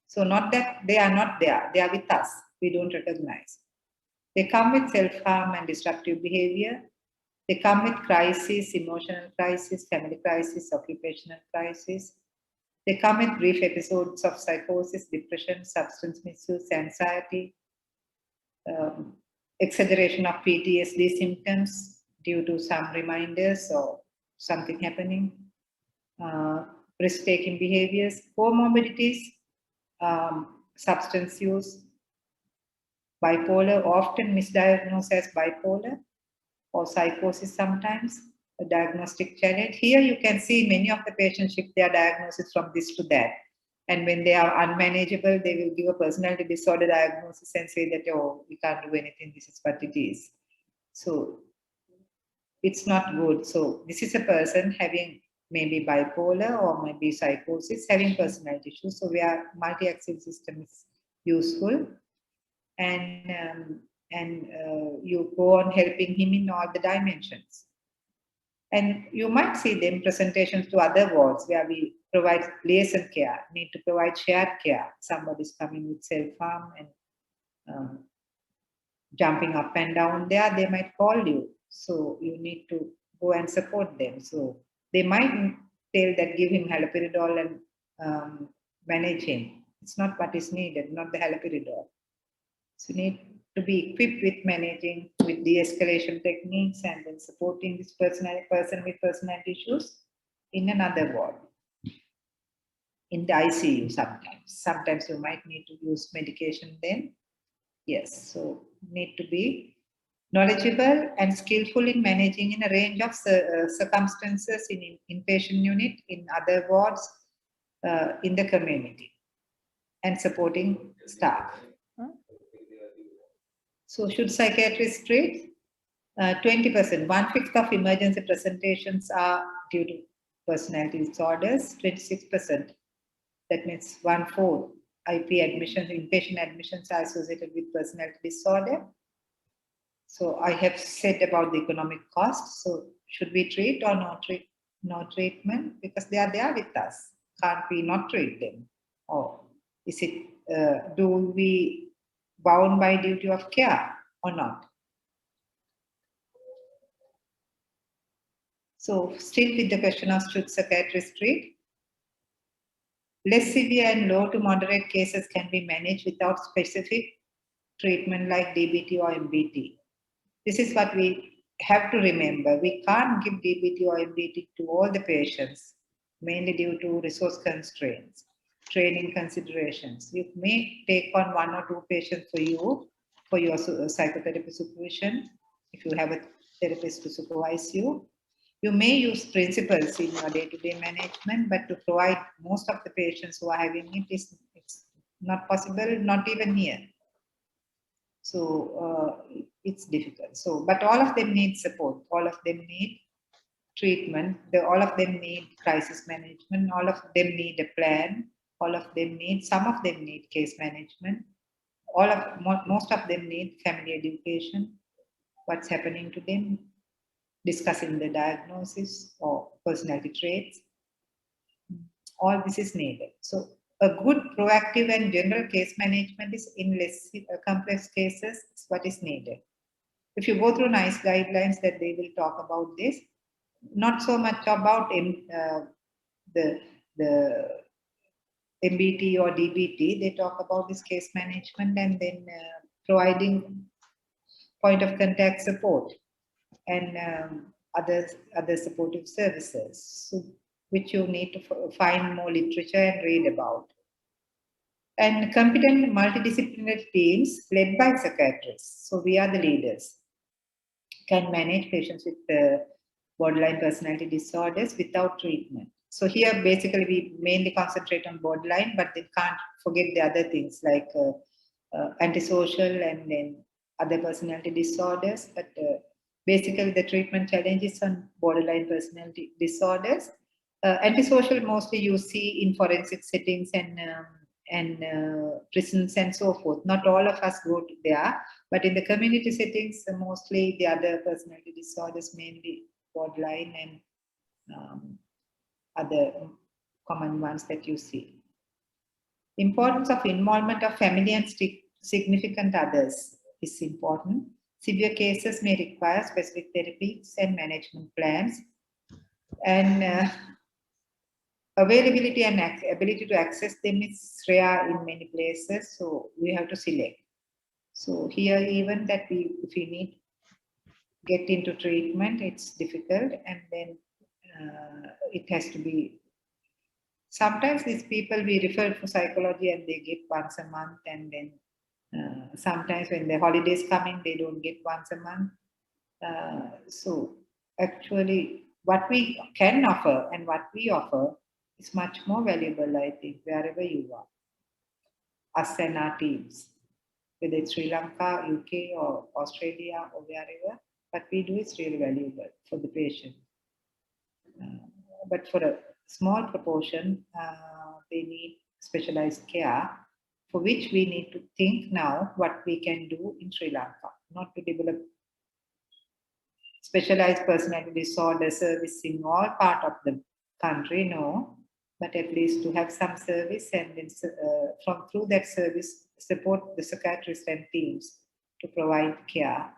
So not that they are not there, they are with us, we don't recognize. They come with self-harm and disruptive behavior. They come with crisis, emotional crisis, family crisis, occupational crisis. They come with brief episodes of psychosis, depression, substance misuse, anxiety, exaggeration of PTSD symptoms due to some reminders or something happening, risk-taking behaviors, comorbidities, substance use, bipolar, often misdiagnosed as bipolar, or psychosis sometimes, a diagnostic challenge. Here you can see many of the patients shift their diagnosis from this to that. And when they are unmanageable, they will give a personality disorder diagnosis and say that, oh, we can't do anything, this is what it is. So it's not good. So this is a person having maybe bipolar or maybe psychosis, having personality issues. So where multi-axis system is useful. And you go on helping him in all the dimensions. And you might see them presentations to other wards where we provide liaison care, need to provide shared care. Somebody's coming with self-harm and jumping up and down there, they might call you. So you need to go and support them. So they might tell that give him haloperidol and manage him. It's not what is needed, not the haloperidol. So you need to be equipped with managing with de-escalation techniques and then supporting this person with personality issues in another ward. In the ICU sometimes. Sometimes you might need to use medication then. Yes, so need to be knowledgeable and skillful in managing in a range of circumstances in inpatient unit, in other wards, in the community, and supporting staff. So should psychiatrists treat? 20%, 1/5 of emergency presentations are due to personality disorders, 26%. That means 1/4 IP admissions, inpatient admissions are associated with personality disorder. So I have said about the economic cost. So should we treat or no treatment? Because they are there with us. Can't we not treat them? Or is it, do we bound by duty of care or not? So still with the question of should psychiatrists treat? Less severe and low to moderate cases can be managed without specific treatment like DBT or MBT. This is what we have to remember. We can't give DBT or MBT to all the patients, mainly due to resource constraints, training considerations. You may take on 1 or 2 patients for you, for your psychotherapy supervision, if you have a therapist to supervise you. You may use principles in your day-to-day management, but to provide most of the patients who are having it, it's not possible, not even here. So it's difficult. So, but all of them need support. All of them need treatment. All of them need crisis management. All of them need a plan. All of them need, some of them need case management. Most of them need family education. What's happening to them? discussing the diagnosis or personality traits. All this is needed. So a good proactive and general case management is in less complex cases is what is needed. If you go through NICE guidelines that they will talk about this, not so much about the MBT or DBT, they talk about this case management and then providing point of contact support and other supportive services, so, which you need to find more literature and read about. And competent multidisciplinary teams led by psychiatrists, so we are the leaders, can manage patients with borderline personality disorders without treatment. So here basically we mainly concentrate on borderline, but they can't forget the other things like antisocial and then other personality disorders. But basically the treatment challenges on borderline personality disorders. Antisocial mostly you see in forensic settings and prisons and so forth. Not all of us go to there, but in the community settings, mostly the other personality disorders, mainly borderline and other common ones that you see. Importance of involvement of family and significant others is important. Severe cases may require specific therapies and management plans. And availability and ability to access them is rare in many places, so we have to select. So here even that if we need get into treatment, it's difficult, and then it has to be, sometimes these people we refer for psychology and they get once a month, and then sometimes when the holidays come in, they don't get once a month. So actually what we can offer and what we offer is much more valuable, I think, wherever you are, us and our teams, whether it's Sri Lanka, UK or Australia or wherever, what we do is really valuable for the patient. But for a small proportion, they need specialized care, for which we need to think now what we can do in Sri Lanka, not to develop specialized personality disorder service in all part of the country, no, but at least to have some service, and then through that service support the psychiatrists and teams to provide care,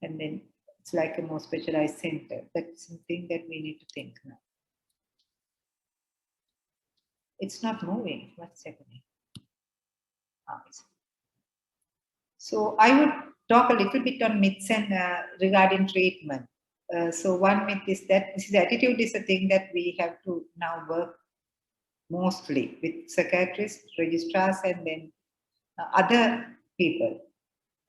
and then it's like a more specialized center. That's something that we need to think now. It's not moving. What's happening? So I would talk a little bit on myths and regarding treatment. So one myth is that this attitude is a thing that we have to now work mostly with psychiatrists, registrars, and then other people.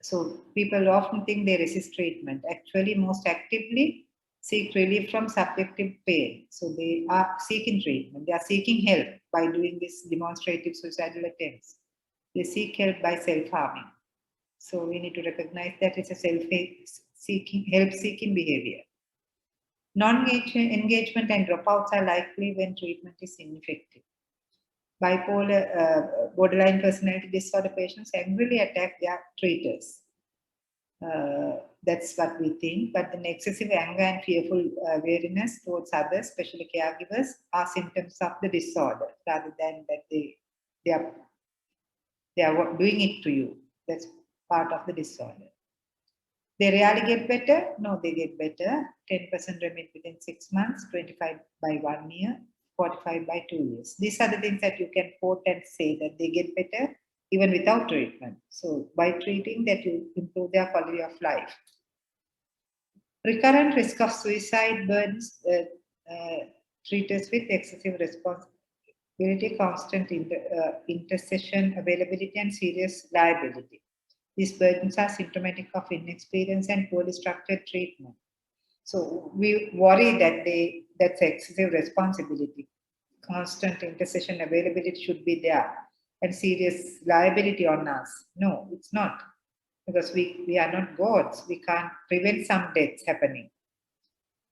So people often think they resist treatment. Actually, most actively seek relief from subjective pain. So they are seeking treatment. They are seeking help by doing this demonstrative suicidal attempts. They seek help by self-harming. So we need to recognize that it's a help-seeking behavior. Non-engagement and dropouts are likely when treatment is ineffective. Bipolar, borderline personality disorder patients angrily attack their treaters. That's what we think, but the excessive anger and fearful wariness towards others, especially caregivers, are symptoms of the disorder rather than that they are doing it to you. That's part of the disorder. They rarely get better. No, they get better. 10% remit within 6 months, 25 by 1 year, 45 by 2 years. These are the things that you can quote and say that they get better even without treatment. So by treating that, you improve their quality of life. Recurrent risk of suicide burdens treaters with excessive responsibility, constant intercession, availability, and serious liability. These burdens are symptomatic of inexperience and poorly structured treatment. So we worry that that's excessive responsibility. Constant intercession, availability should be there, and serious liability on us. No, it's not, because we are not gods. We can't prevent some deaths happening.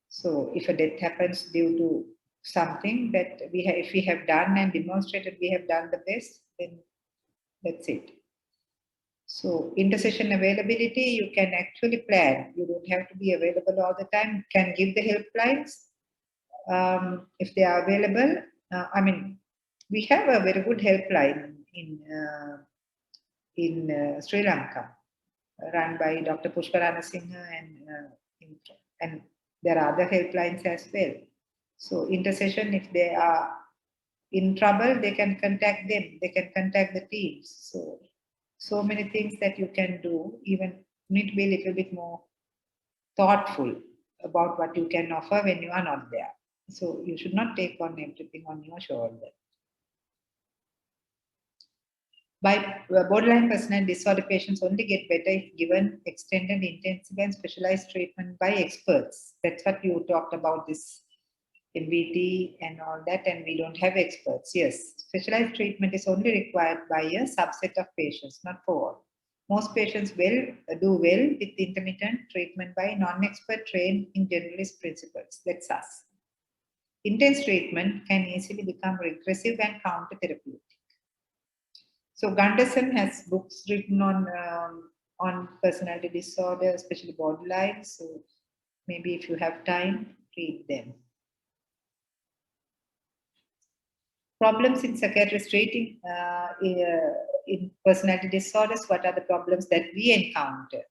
So if a death happens due to something that if we have done and demonstrated we have done the best, then that's it. So intercession availability, you can actually plan. You don't have to be available all the time. You can give the helplines if they are available. I mean, we have a very good helpline in Sri Lanka, run by Dr. Pushparana Singha, and there are other helplines as well. So intercession, if they are in trouble, they can contact them. They can contact the teams. So many things that you can do. Even you need to be a little bit more thoughtful about what you can offer when you are not there. So you should not take on everything on your shoulder. Borderline personality disorder patients only get better if given extended, intensive, and specialized treatment by experts. That's what you talked about, this MVT and all that, and we don't have experts. Yes, specialized treatment is only required by a subset of patients, not for all. Most patients do well with intermittent treatment by non-expert trained in generalist principles. That's us. Intense treatment can easily become regressive and counter-therapeutic. So Gunderson has books written on personality disorder, especially borderline. So maybe if you have time, read them. Problems in psychiatrists treating in personality disorders. What are the problems that we encounter?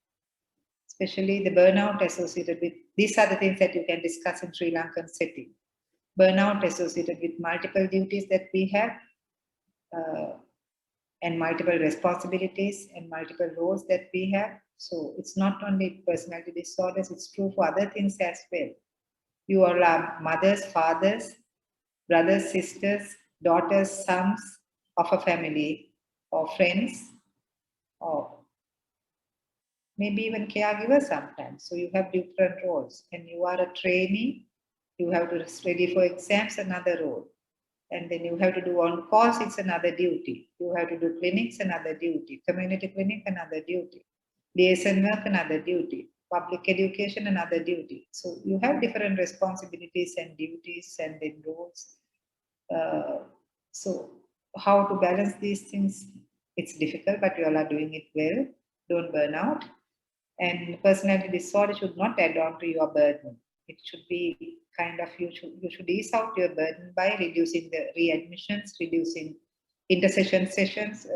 Especially the burnout associated with, these are the things that you can discuss in Sri Lankan setting. Burnout associated with multiple duties that we have, and multiple responsibilities and multiple roles that we have. So it's not only personality disorders, it's true for other things as well. You all are mothers, fathers, brothers, sisters, daughters, sons of a family, or friends, or maybe even caregivers sometimes. So you have different roles. And you are a trainee, you have to study for exams, another role. And then you have to do on calls, it's another duty. You have to do clinics, another duty. Community clinic, another duty. Liaison work, another duty. Public education, another duty. So you have different responsibilities and duties and then roles. So how to balance these things, it's difficult, but you all are doing it well. Don't burn out. And personality disorder should not add on to your burden. It should be kind of, you should ease out your burden by reducing the readmissions, reducing intercession sessions,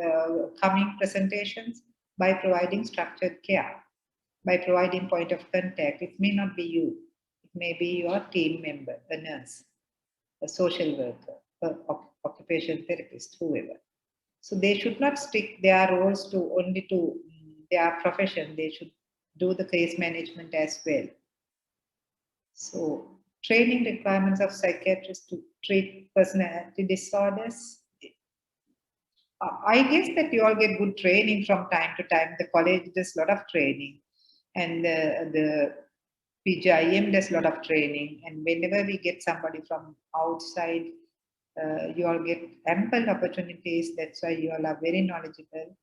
coming presentations, by providing structured care, by providing point of contact. It may not be you. It may be your team member, a nurse, a social worker, occupational therapist, whoever. So they should not stick their roles to only to their profession. They should do the case management as well. So training requirements of psychiatrists to treat personality disorders. I guess that you all get good training from time to time. The college does a lot of training, and the PGIM does a lot of training. And whenever we get somebody from outside, you all get ample opportunities. That's why you all are very knowledgeable.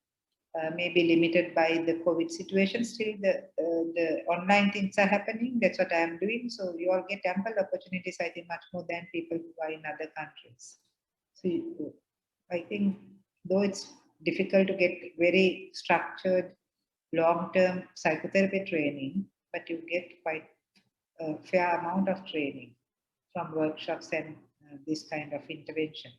Maybe limited by the COVID situation, still the online things are happening. That's what I am doing. So you all get ample opportunities, I think, much more than people who are in other countries. So I think, though it's difficult to get very structured, long-term psychotherapy training, but you get quite a fair amount of training from workshops and this kind of intervention.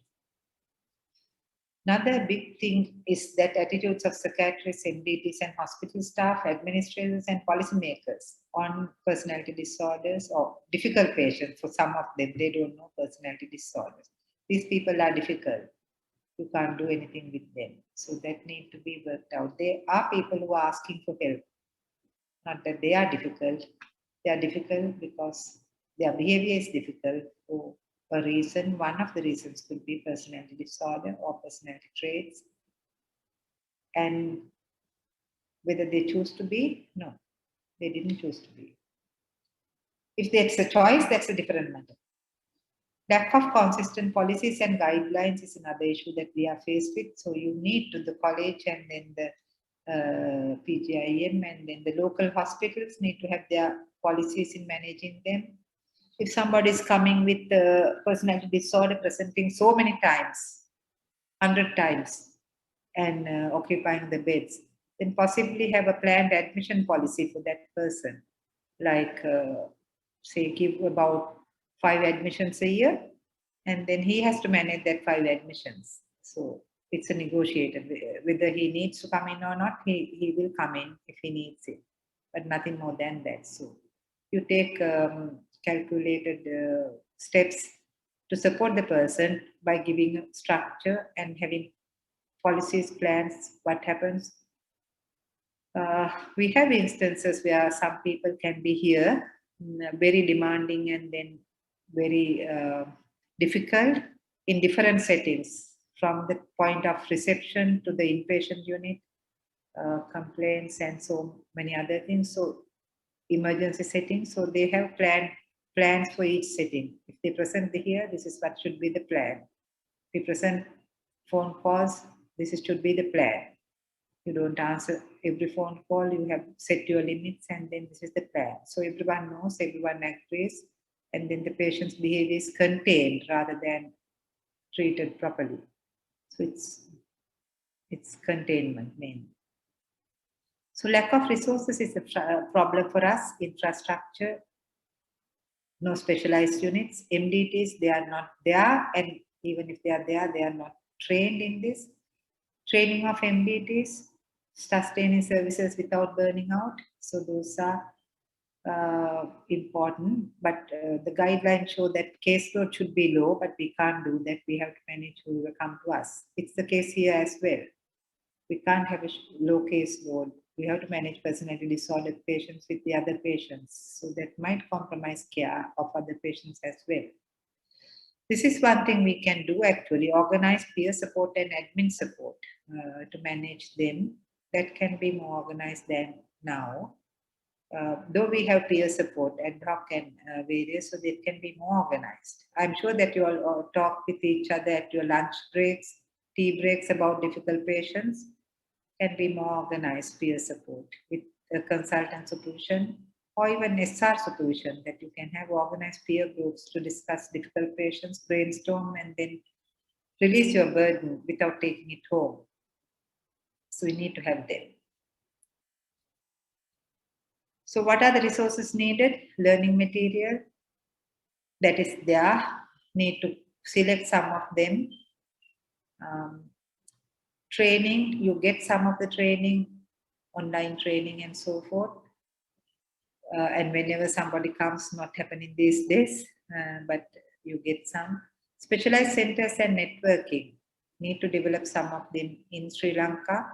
Another big thing is that attitudes of psychiatrists, MDTs, and hospital staff, administrators, and policymakers on personality disorders or difficult patients. For some of them, they don't know personality disorders. These people are difficult. You can't do anything with them. So that needs to be worked out. There are people who are asking for help. Not that they are difficult. They are difficult because their behavior is difficult for a reason. One of the reasons could be personality disorder or personality traits. And whether they choose to be, no, they didn't choose to be. If that's a choice, that's a different matter. Lack of consistent policies and guidelines is another issue that we are faced with. So you need to, the college and then the PGIM and then the local hospitals need to have their policies in managing them. If somebody is coming with personality disorder presenting so many times, 100 times, and occupying the beds, then possibly have a planned admission policy for that person. Like, say, give about 5 admissions a year, and then he has to manage that 5 admissions. So it's a negotiated, whether he needs to come in or not, he will come in if he needs it, but nothing more than that. So you take calculated steps to support the person by giving structure and having policies, plans, what happens. We have instances where some people can be here, very demanding and then very difficult in different settings, from the point of reception to the inpatient unit, complaints and so many other things. So emergency settings, so they have plans for each setting. If they present here, this is what should be the plan. If they present phone calls, this should be the plan. You don't answer every phone call, you have set your limits, and then this is the plan. So everyone knows, everyone agrees, and then the patient's behavior is contained rather than treated properly. So it's containment mainly. So lack of resources is a problem for us. Infrastructure, no specialized units. MDTs, they are not there, and even if they are there, they are not trained in this. Training of MDTs, sustaining services without burning out. So those are important, but the guidelines show that caseload should be low, but we can't do that. We have to manage who will come to us. It's the case here as well. We can't have a low caseload. We have to manage personality disordered patients with the other patients. So that might compromise care of other patients as well. This is one thing we can do actually, organize peer support and admin support to manage them. That can be more organized than now. Though we have peer support, ad hoc and various, so they can be more organized. I'm sure that you all talk with each other at your lunch breaks, tea breaks about difficult patients. Can be more organized peer support with a consultant supervision or even SR supervision, that you can have organized peer groups to discuss difficult patients, brainstorm, and then release your burden without taking it home. So we need to have them. So what are the resources needed? Learning material that is there, need to select some of them. Training, you get some of the training, online training and so forth. And whenever somebody comes, not happening these days, but you get some. Specialized centers and networking, need to develop some of them in Sri Lanka.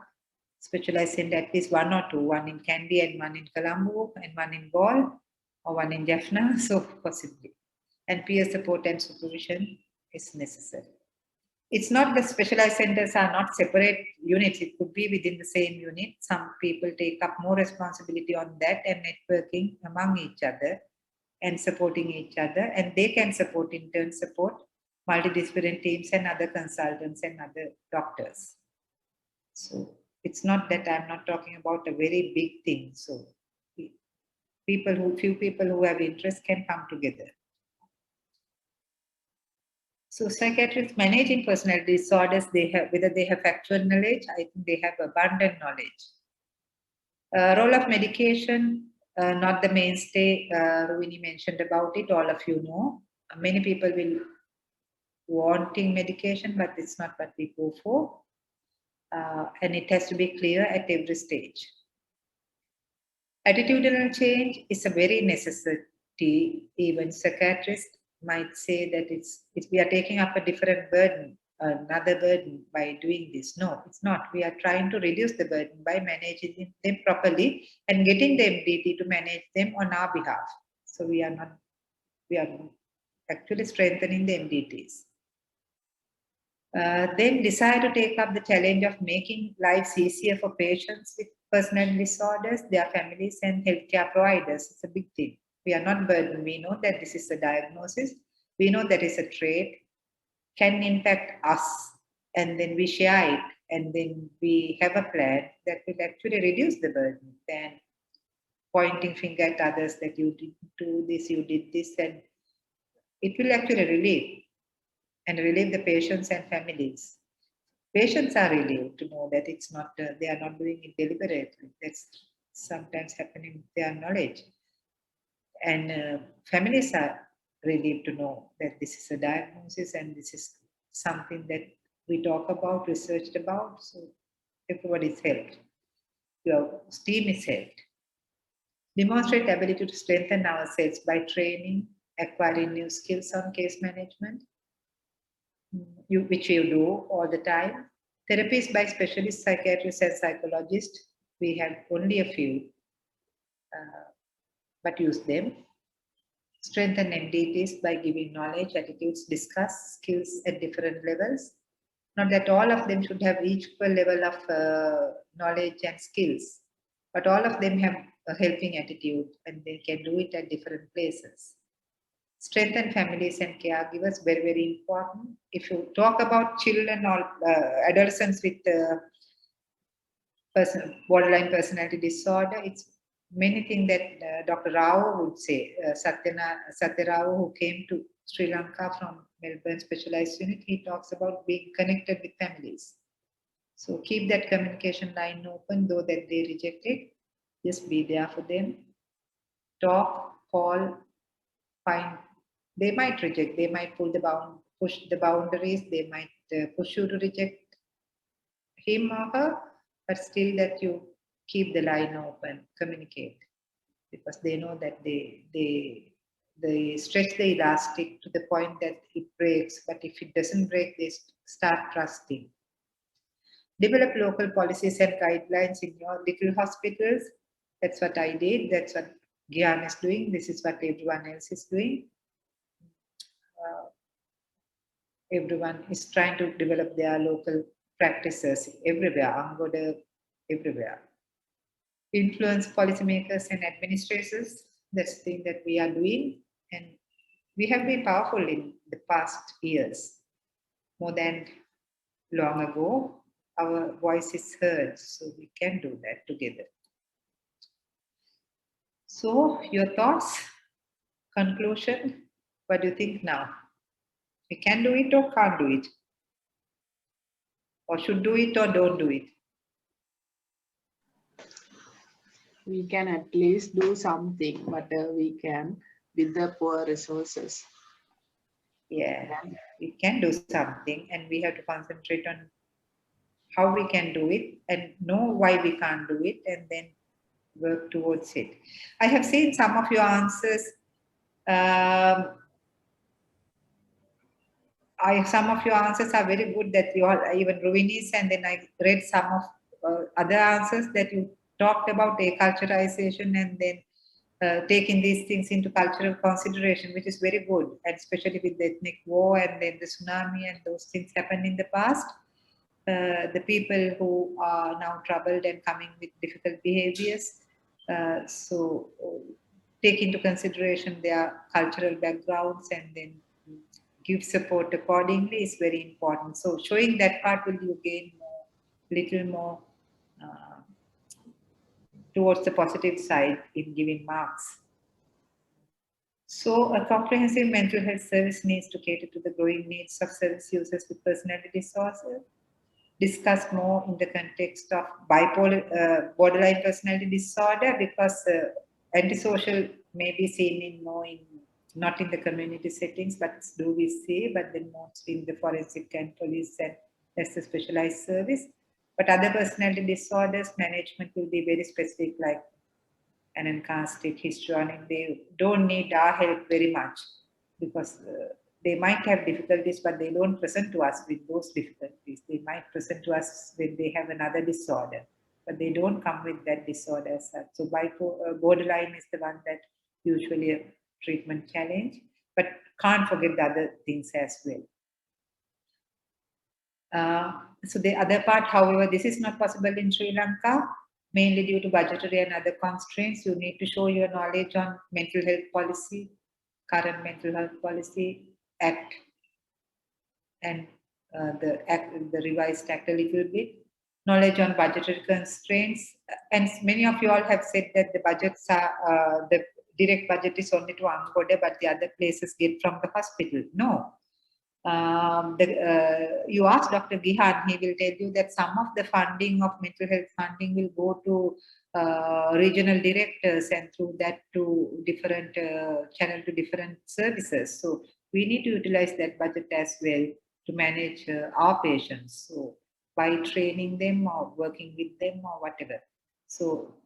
Specialized center, at least 1 or 2, one in Kandy and one in Colombo and one in Galle or one in Jaffna, so possibly. And peer support and supervision is necessary. It's not the specialized centers are not separate units. It could be within the same unit. Some people take up more responsibility on that and networking among each other and supporting each other. And they can support, in turn support multidisciplinary teams and other consultants and other doctors. So it's not that I'm not talking about a very big thing. So few people who have interest can come together. So psychiatrists managing personality disorders, whether they have factual knowledge, I think they have abundant knowledge. Role of medication, not the mainstay. Ruini mentioned about it, all of you know. Many people will wanting medication, but it's not what we go for. And it has to be clear at every stage. Attitudinal change is a very necessity. Even psychiatrists might say that we are taking up a different burden, another burden by doing this. No, it's not. We are trying to reduce the burden by managing them properly and getting the MDT to manage them on our behalf. So we are actually strengthening the MDTs. Then decide to take up the challenge of making lives easier for patients with personality disorders, their families and healthcare providers. It's a big thing. We are not burdened. We know that this is a diagnosis. We know that it's a trait, can impact us, and then we share it, and then we have a plan that will actually reduce the burden than pointing finger at others that you didn't do this, you did this, and it will actually relieve the patients and families. Patients are relieved to know that it's not, they are not doing it deliberately. That's sometimes happening with their knowledge. And families are relieved to know that this is a diagnosis and this is something that we talk about, researched about, so everybody is helped. Your team is helped. Demonstrate ability to strengthen ourselves by training, acquiring new skills on case management, which you do all the time. Therapies by specialist psychiatrists and psychologists. We have only a few, but use them. Strengthen MDTs by giving knowledge, attitudes, discuss skills at different levels. Not that all of them should have equal level of knowledge and skills, but all of them have a helping attitude and they can do it at different places. Strengthen families and caregivers, very, very important. If you talk about children or adolescents with borderline personality disorder, it's many things that Dr. Rao would say. Satya Rao, who came to Sri Lanka from Melbourne Specialized Unit, he talks about being connected with families. So keep that communication line open, though that they reject it. Just be there for them. Talk, call, find. They might reject. They might push the boundaries. They might push you to reject him or her, but still that you keep the line open, communicate, because they know that they stretch the elastic to the point that it breaks, but if it doesn't break, they start trusting. Develop local policies and guidelines in your little hospitals. That's what I did. That's what Gyan is doing. This is what everyone else is doing. Everyone is trying to develop their local practices everywhere, Angoda, everywhere. Influence policymakers and administrators. That's the thing that we are doing. And we have been powerful in the past years. More than long ago, our voice is heard, so we can do that together. So, your thoughts, conclusion, what do you think now? We can do it or can't do it? Or should do it or don't do it? We can at least do something, whatever we can with the poor resources. Yeah, we can do something and we have to concentrate on how we can do it and know why we can't do it and then work towards it. I have seen some of your answers. Some of your answers are very good that you all, even Rovini's, and then I read some of other answers that you talked about aculturization and then taking these things into cultural consideration, which is very good, and especially with the ethnic war and then the tsunami and those things happened in the past. The people who are now troubled and coming with difficult behaviors. So take into consideration their cultural backgrounds and then give support accordingly is very important. So showing that part will you gain more, little more towards the positive side in giving marks. So a comprehensive mental health service needs to cater to the growing needs of service users with personality disorder. Discuss more in the context of bipolar, borderline personality disorder, because antisocial may be seen in more in, not in the community settings, but do we see, but then mostly in the forensic and police and that's a specialized service. But other personality disorders, management will be very specific, like an encastic histrionic. They don't need our help very much because they might have difficulties, but they don't present to us with those difficulties. They might present to us when they have another disorder, but they don't come with that disorder as such. So borderline is the one that usually a treatment challenge, but can't forget the other things as well. So the other part, however, this is not possible in Sri Lanka, mainly due to budgetary and other constraints. You need to show your knowledge on mental health policy, current mental health policy, act, and the revised act a little bit. Knowledge on budgetary constraints. And many of you all have said that the budgets are, the direct budget is only to Angoda, but the other places get from the hospital. No. You ask Dr. Gihan, he will tell you that some of the funding of mental health funding will go to regional directors and through that to different channel to different services. So we need to utilize that budget as well to manage our patients. So by training them or working with them or whatever. So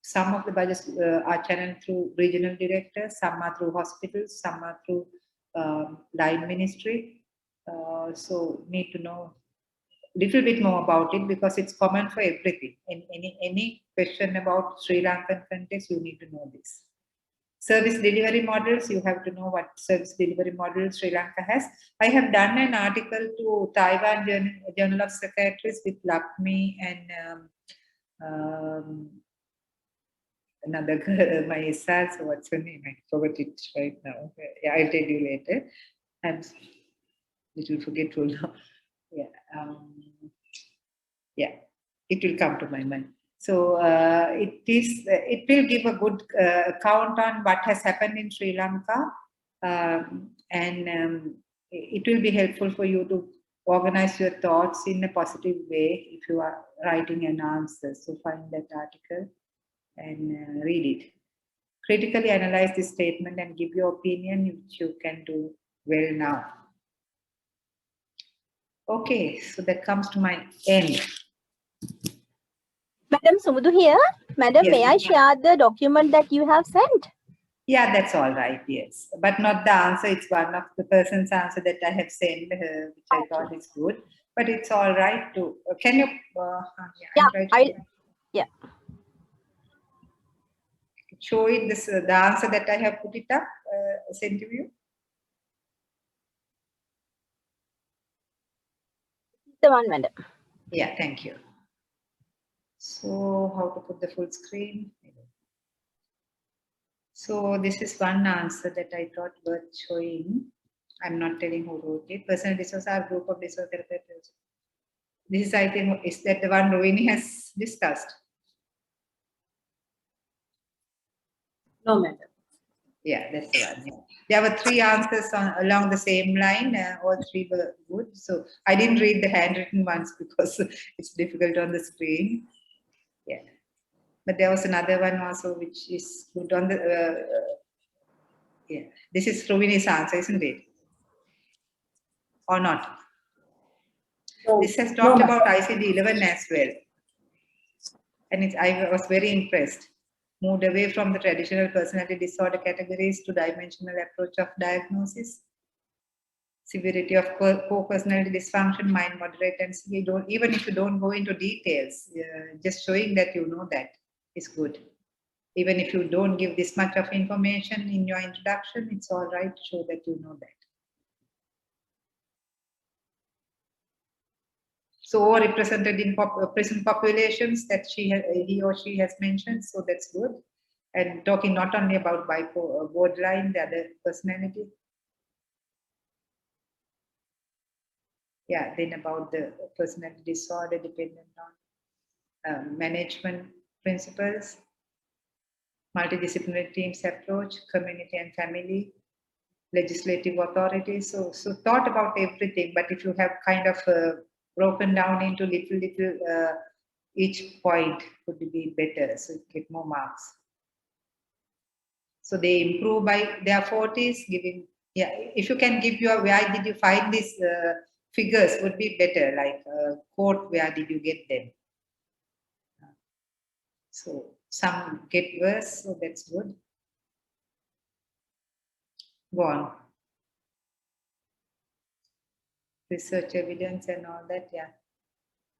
some of the budgets are channeled through regional directors, some are through hospitals, some are through line ministry. So need to know a little bit more about it because it's common for everything. In any question about Sri Lankan context, you need to know this. Service delivery models, you have to know what service delivery model Sri Lanka has. I have done an article to Taiwan Journal of Psychiatrists with Lakshmi and another girl, my son, so what's her name? I forgot it right now. Yeah, I'll tell you later. I'm little forgetful now. Yeah, it will come to my mind. So it will give a good account on what has happened in Sri Lanka, and it will be helpful for you to organize your thoughts in a positive way if you are writing an answer. So find that article and read it. Critically analyze this statement and give your opinion, which you can do well now. Okay, so that comes to my end. Madam Sumudu here. Madam, Yes. may I share the document that you have sent? Yeah, that's all right, yes. But not the answer. It's one of the person's answer that I have sent, which I thought is good. But it's all right to, can you, Yeah. Show it, this, the answer that I have put it up, sent to you. The one, madam. Yeah, thank you. So how to put the full screen? So this is one answer that I thought worth showing. I'm not telling who wrote it. Personal resource are group of resource therapists. This is, I think, is that the one Rohini has discussed? No, madam. Yeah, that's the one. Yeah. There were 3 answers along the same line. All 3 were good. So I didn't read the handwritten ones because it's difficult on the screen. Yeah. But there was another one also which is good on the, yeah. This is Rohini's answer, isn't it? Or not? No. This has talked No, about ICD-11 as well. And I was very impressed. Moved away from the traditional personality disorder categories to dimensional approach of diagnosis. Severity of co-personality dysfunction, mind moderate and severe. Even if you don't go into details, just showing that you know that is good. Even if you don't give this much of information in your introduction, it's all right to show that you know that. So represented in prison populations that he or she has mentioned, so that's good. And talking not only about borderline, the other personality. Yeah, then about the personality disorder dependent on management principles, multidisciplinary teams approach, community and family, legislative authority. So thought about everything, but if you have kind of broken down into little each point would be better, so you get more marks. So they improve by their 40s, giving, yeah, if you can give your, where did you find these figures would be better, like quote, where did you get them? So some get worse, so that's good. Go on. Research evidence and all that, yeah.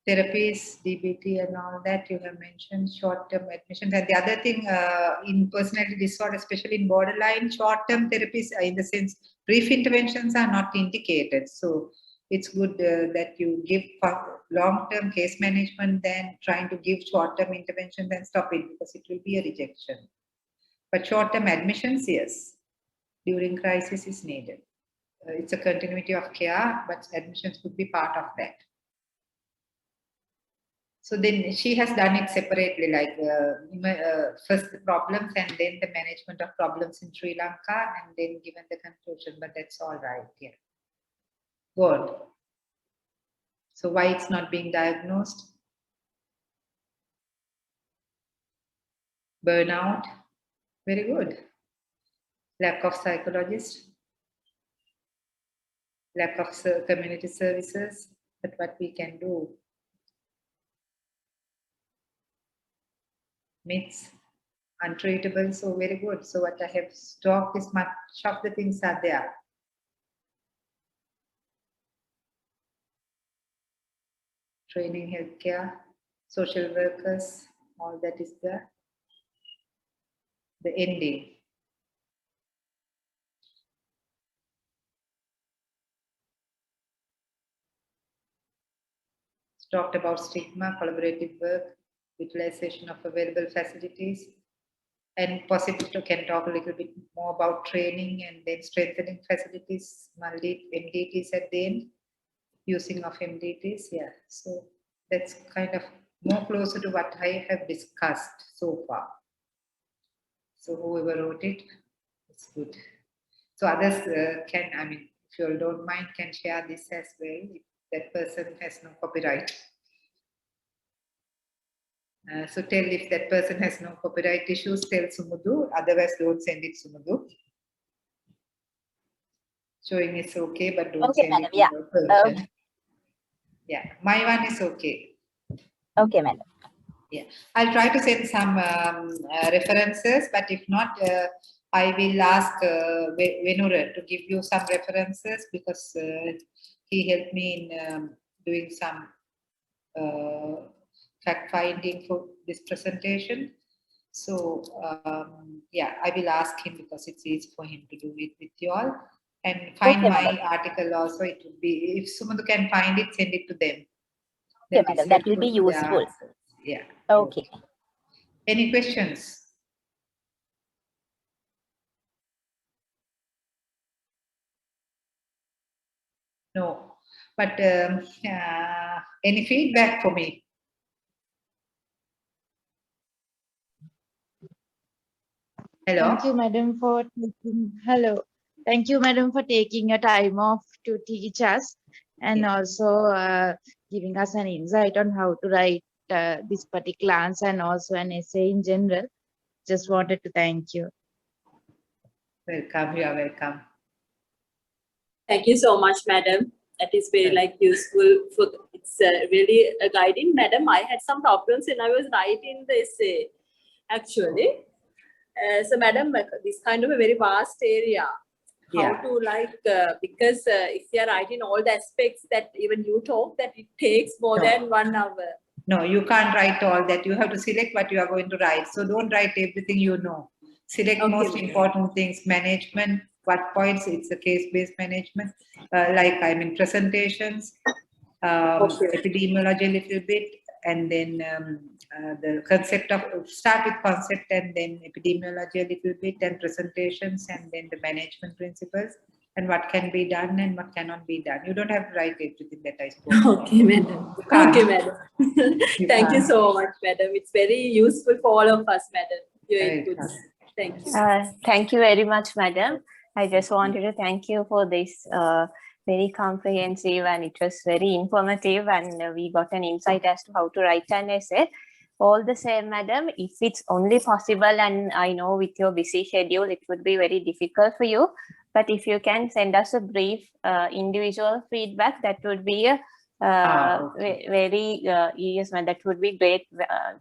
Therapies, DBT and all that you have mentioned, short-term admissions. And the other thing in personality disorder, especially in borderline, short-term therapies, in the sense, brief interventions are not indicated. So it's good that you give long-term case management than trying to give short-term interventions and stop it, because it will be a rejection. But short-term admissions, yes, during crisis is needed. It's a continuity of care, but admissions could be part of that. So then she has done it separately, like first the problems and then the management of problems in Sri Lanka, and then given the conclusion, but that's all right, yeah. Good. So why it's not being diagnosed? Burnout. Very good. Lack of psychologists. Lack of community services. But what we can do? Myths. Untreatable. So very good. So what I have talked is much of the things are there. Training, healthcare, social workers, all that is there. The ending. Talked about stigma, collaborative work, utilization of available facilities, and possibly can talk a little bit more about training and then strengthening facilities, MDTs at the end, using of MDTs. Yeah, so that's kind of more closer to what I have discussed so far. So whoever wrote it, it's good. So others can, I mean, if you all don't mind, can share this as well. If that person has no copyright. So tell if that person has no copyright issues, tell Sumudu, otherwise don't send it Sumudu. Showing is okay, but don't Okay, send madam. it Yeah. version. Yeah, my one is okay. Okay, madam. Yeah, I'll try to send some references, but if not, I will ask Venura to give you some references because he helped me in doing some fact finding for this presentation. So yeah, I will ask him because it's easy for him to do it with you all. And find Okay, my madam. article also. It would be, if Sumandu can find it, send it to them. Okay, madam. That will be helpful for their useful. answers. Yeah. Okay. Any questions? No. But any feedback for me? Hello. Thank you, madam, for taking, hello. Thank you, madam, for taking your time off to teach us and also giving us an insight on how to write this particular answer and also an essay in general. Just wanted to thank you. Welcome. You are welcome. Thank you so much, madam. That is very useful for, it's really a guiding. Madam, I had some problems when I was writing the essay, actually. So madam, this kind of a very vast area. How to because if you are writing all the aspects that even you talk, that it takes more than 1 hour. No, you can't write all that. You have to select what you are going to write. So don't write everything you know. Select most important things, management, what points, it's a case-based management, presentations, epidemiology a little bit, and then the concept of, start with concept and then epidemiology a little bit, and presentations, and then the management principles, and what can be done and what cannot be done. You don't have to write everything that I spoke about. Okay, madam. Okay, madam. Thank you so much, madam. It's very useful for all of us, madam. You're good. Thank you. Thank you very much, madam. I just wanted to thank you for this very comprehensive, and it was very informative, and we got an insight as to how to write an essay. All the same, madam, if it's only possible, and I know with your busy schedule, it would be very difficult for you, but if you can send us a brief individual feedback, that would be a very yes, ma'am, that would be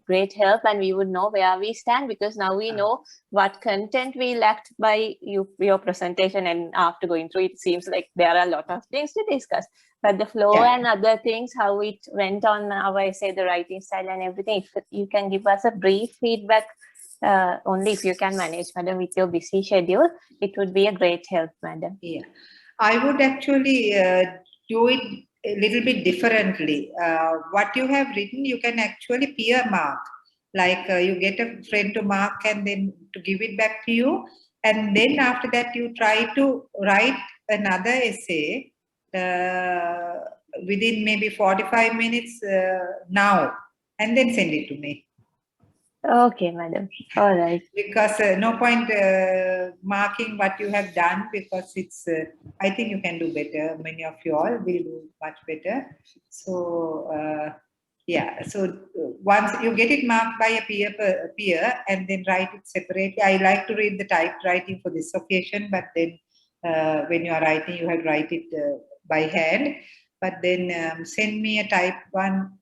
great help, and we would know where we stand, because now we know what content we lacked by your presentation, and after going through it seems like there are a lot of things to discuss, but the flow and other things, how it went on, how I say the writing style and everything, if you can give us a brief feedback, only if you can manage, madam, with your busy schedule, it would be a great help, madam. Yeah, I would actually do it a little bit differently. What you have written, you can actually peer mark. Like you get a friend to mark and then to give it back to you. And then after that, you try to write another essay within maybe 45 minutes now, and then send it to me. Okay, madam. All right. Because no point marking what you have done, because it's, I think you can do better. Many of you all will do much better. So, yeah, so once you get it marked by a peer and then write it separately. I like to read the typewriting for this occasion, but then when you are writing, you have to write it by hand. But then send me a type one.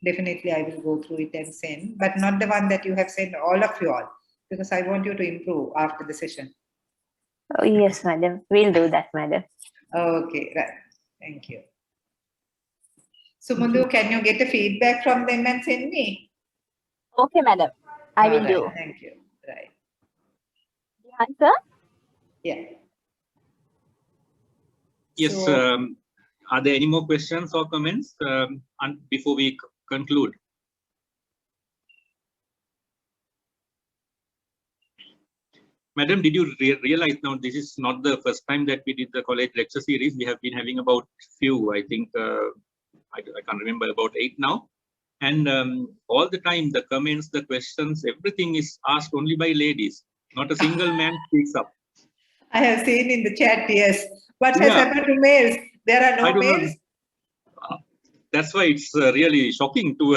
Definitely, I will go through it and send, but not the one that you have sent, all of you all, because I want you to improve after the session. Oh, yes, madam. We'll do that, madam. Okay, right. Thank you. Sumundu, can you get a feedback from them and send me? Okay, madam. I will All do. right, thank you. Right. Answer? Yeah. Yes. So- Are there any more questions or comments before we conclude? Madam, did you realize now this is not the first time that we did the college lecture series? We have been having about few, I think, I can't remember, about 8 now. And all the time, the comments, the questions, everything is asked only by ladies. Not a single man speaks up. I have seen in the chat, yes. What has Yeah. happened to males? There are I no don't know. males? That's why it's really shocking to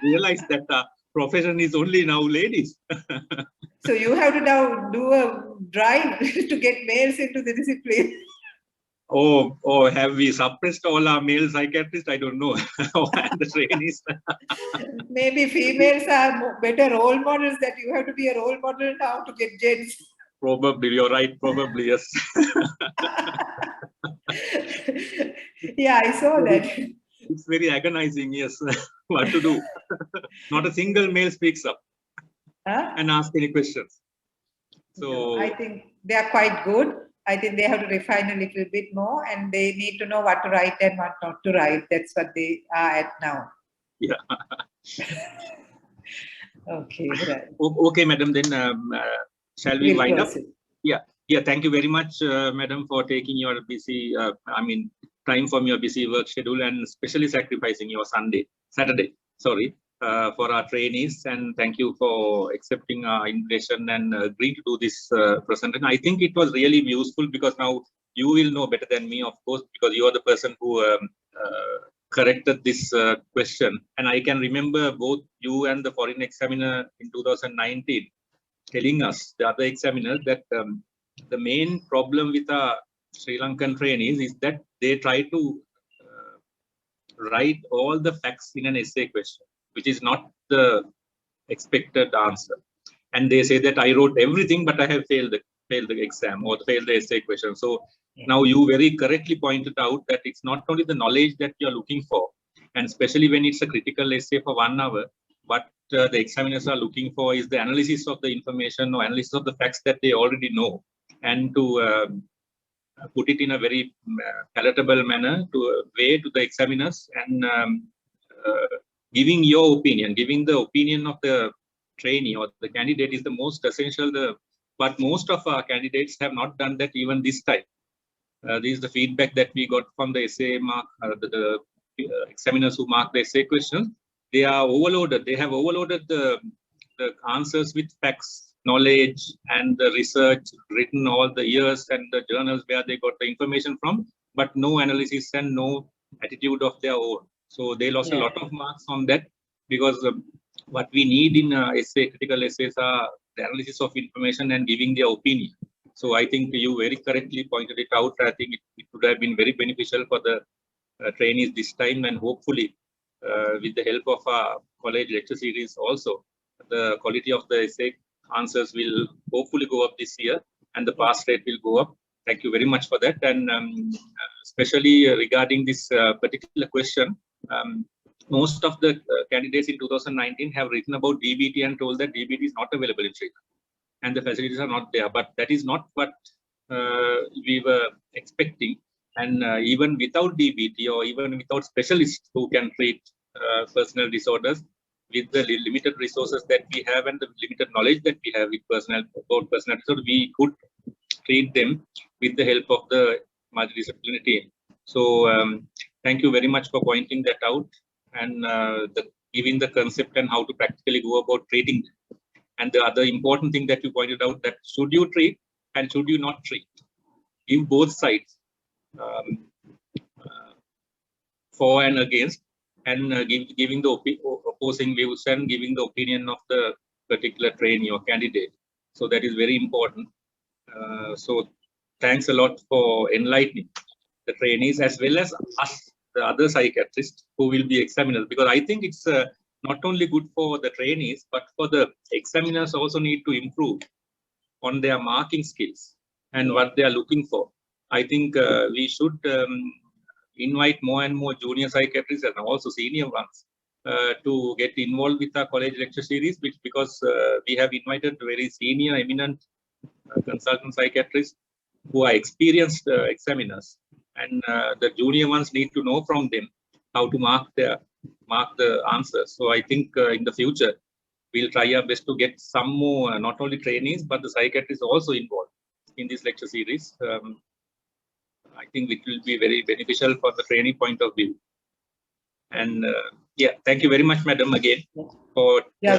realize that profession is only now ladies. So you have to now do a drive to get males into the discipline. Oh, have we suppressed all our male psychiatrists? I don't know. And the trainees. Maybe females are better role models, that you have to be a role model now to get gents. Probably, you're right. Probably, yes. Yeah, I saw that. It's very agonizing, yes. What to do? Not a single male speaks up and asks any questions. So I think they are quite good. I think they have to refine a little bit more, and they need to know what to write and what not to write. That's what they are at now. yeah. Okay, right. Okay, madam. Then shall we We'll wind up? close it. Yeah. Thank you very much, madam, for taking your busy, time from your busy work schedule and especially sacrificing your Saturday, for our trainees. And thank you for accepting our invitation and agreeing to do this presentation. I think it was really useful because now you will know better than me, of course, because you are the person who corrected this question. And I can remember both you and the foreign examiner in 2019 telling us, the other examiners, that the main problem with our Sri Lankan trainees is that they try to write all the facts in an essay question, which is not the expected answer. And they say that I wrote everything, but I have failed the exam or failed the essay question. So now you very correctly pointed out that it's not only the knowledge that you're looking for, and especially when it's a critical essay for 1 hour, but the examiners are looking for is the analysis of the information or analysis of the facts that they already know, and to put it in a very palatable manner to way to the examiners, and giving your opinion, giving the opinion of the trainee or the candidate is the most essential. But most of our candidates have not done that even this time. This is the feedback that we got from the essay mark, the examiners who mark the essay questions. They are overloaded. They have overloaded the answers with facts, knowledge, and the research written all the years and the journals where they got the information from, but no analysis and no attitude of their own. So they lost a lot of marks on that, because what we need in critical essays are the analysis of information and giving their opinion. So I think you very correctly pointed it out. I think it would have been very beneficial for the trainees this time, and hopefully with the help of our college lecture series also, the quality of the essay answers will hopefully go up this year and the pass rate will go up. Thank you very much for that. And especially regarding this particular question, most of the candidates in 2019 have written about DBT and told that DBT is not available in Sri Lanka and the facilities are not there. But that is not what we were expecting. And even without DBT or even without specialists who can treat personal disorders, with the limited resources that we have and the limited knowledge that we have about personal disorders, we could treat them with the help of the multidisciplinary team. So thank you very much for pointing that out. And the giving the concept and how to practically go about treating them. And the other important thing that you pointed out, that should you treat and should you not treat, give both sides for and against, and giving the opposing views and giving the opinion of the particular trainee or candidate. So that is very important. So thanks a lot for enlightening the trainees as well as us, the other psychiatrists who will be examiners, because I think it's not only good for the trainees, but for the examiners also need to improve on their marking skills and what they are looking for. I think we should invite more and more junior psychiatrists and also senior ones to get involved with our college lecture series, because we have invited very senior, eminent consultant psychiatrists who are experienced examiners, and the junior ones need to know from them how to mark the answers. So I think in the future we'll try our best to get some more not only trainees but the psychiatrists also involved in this lecture series. I think it will be very beneficial for the trainee point of view. And yeah, thank you very much, madam, again for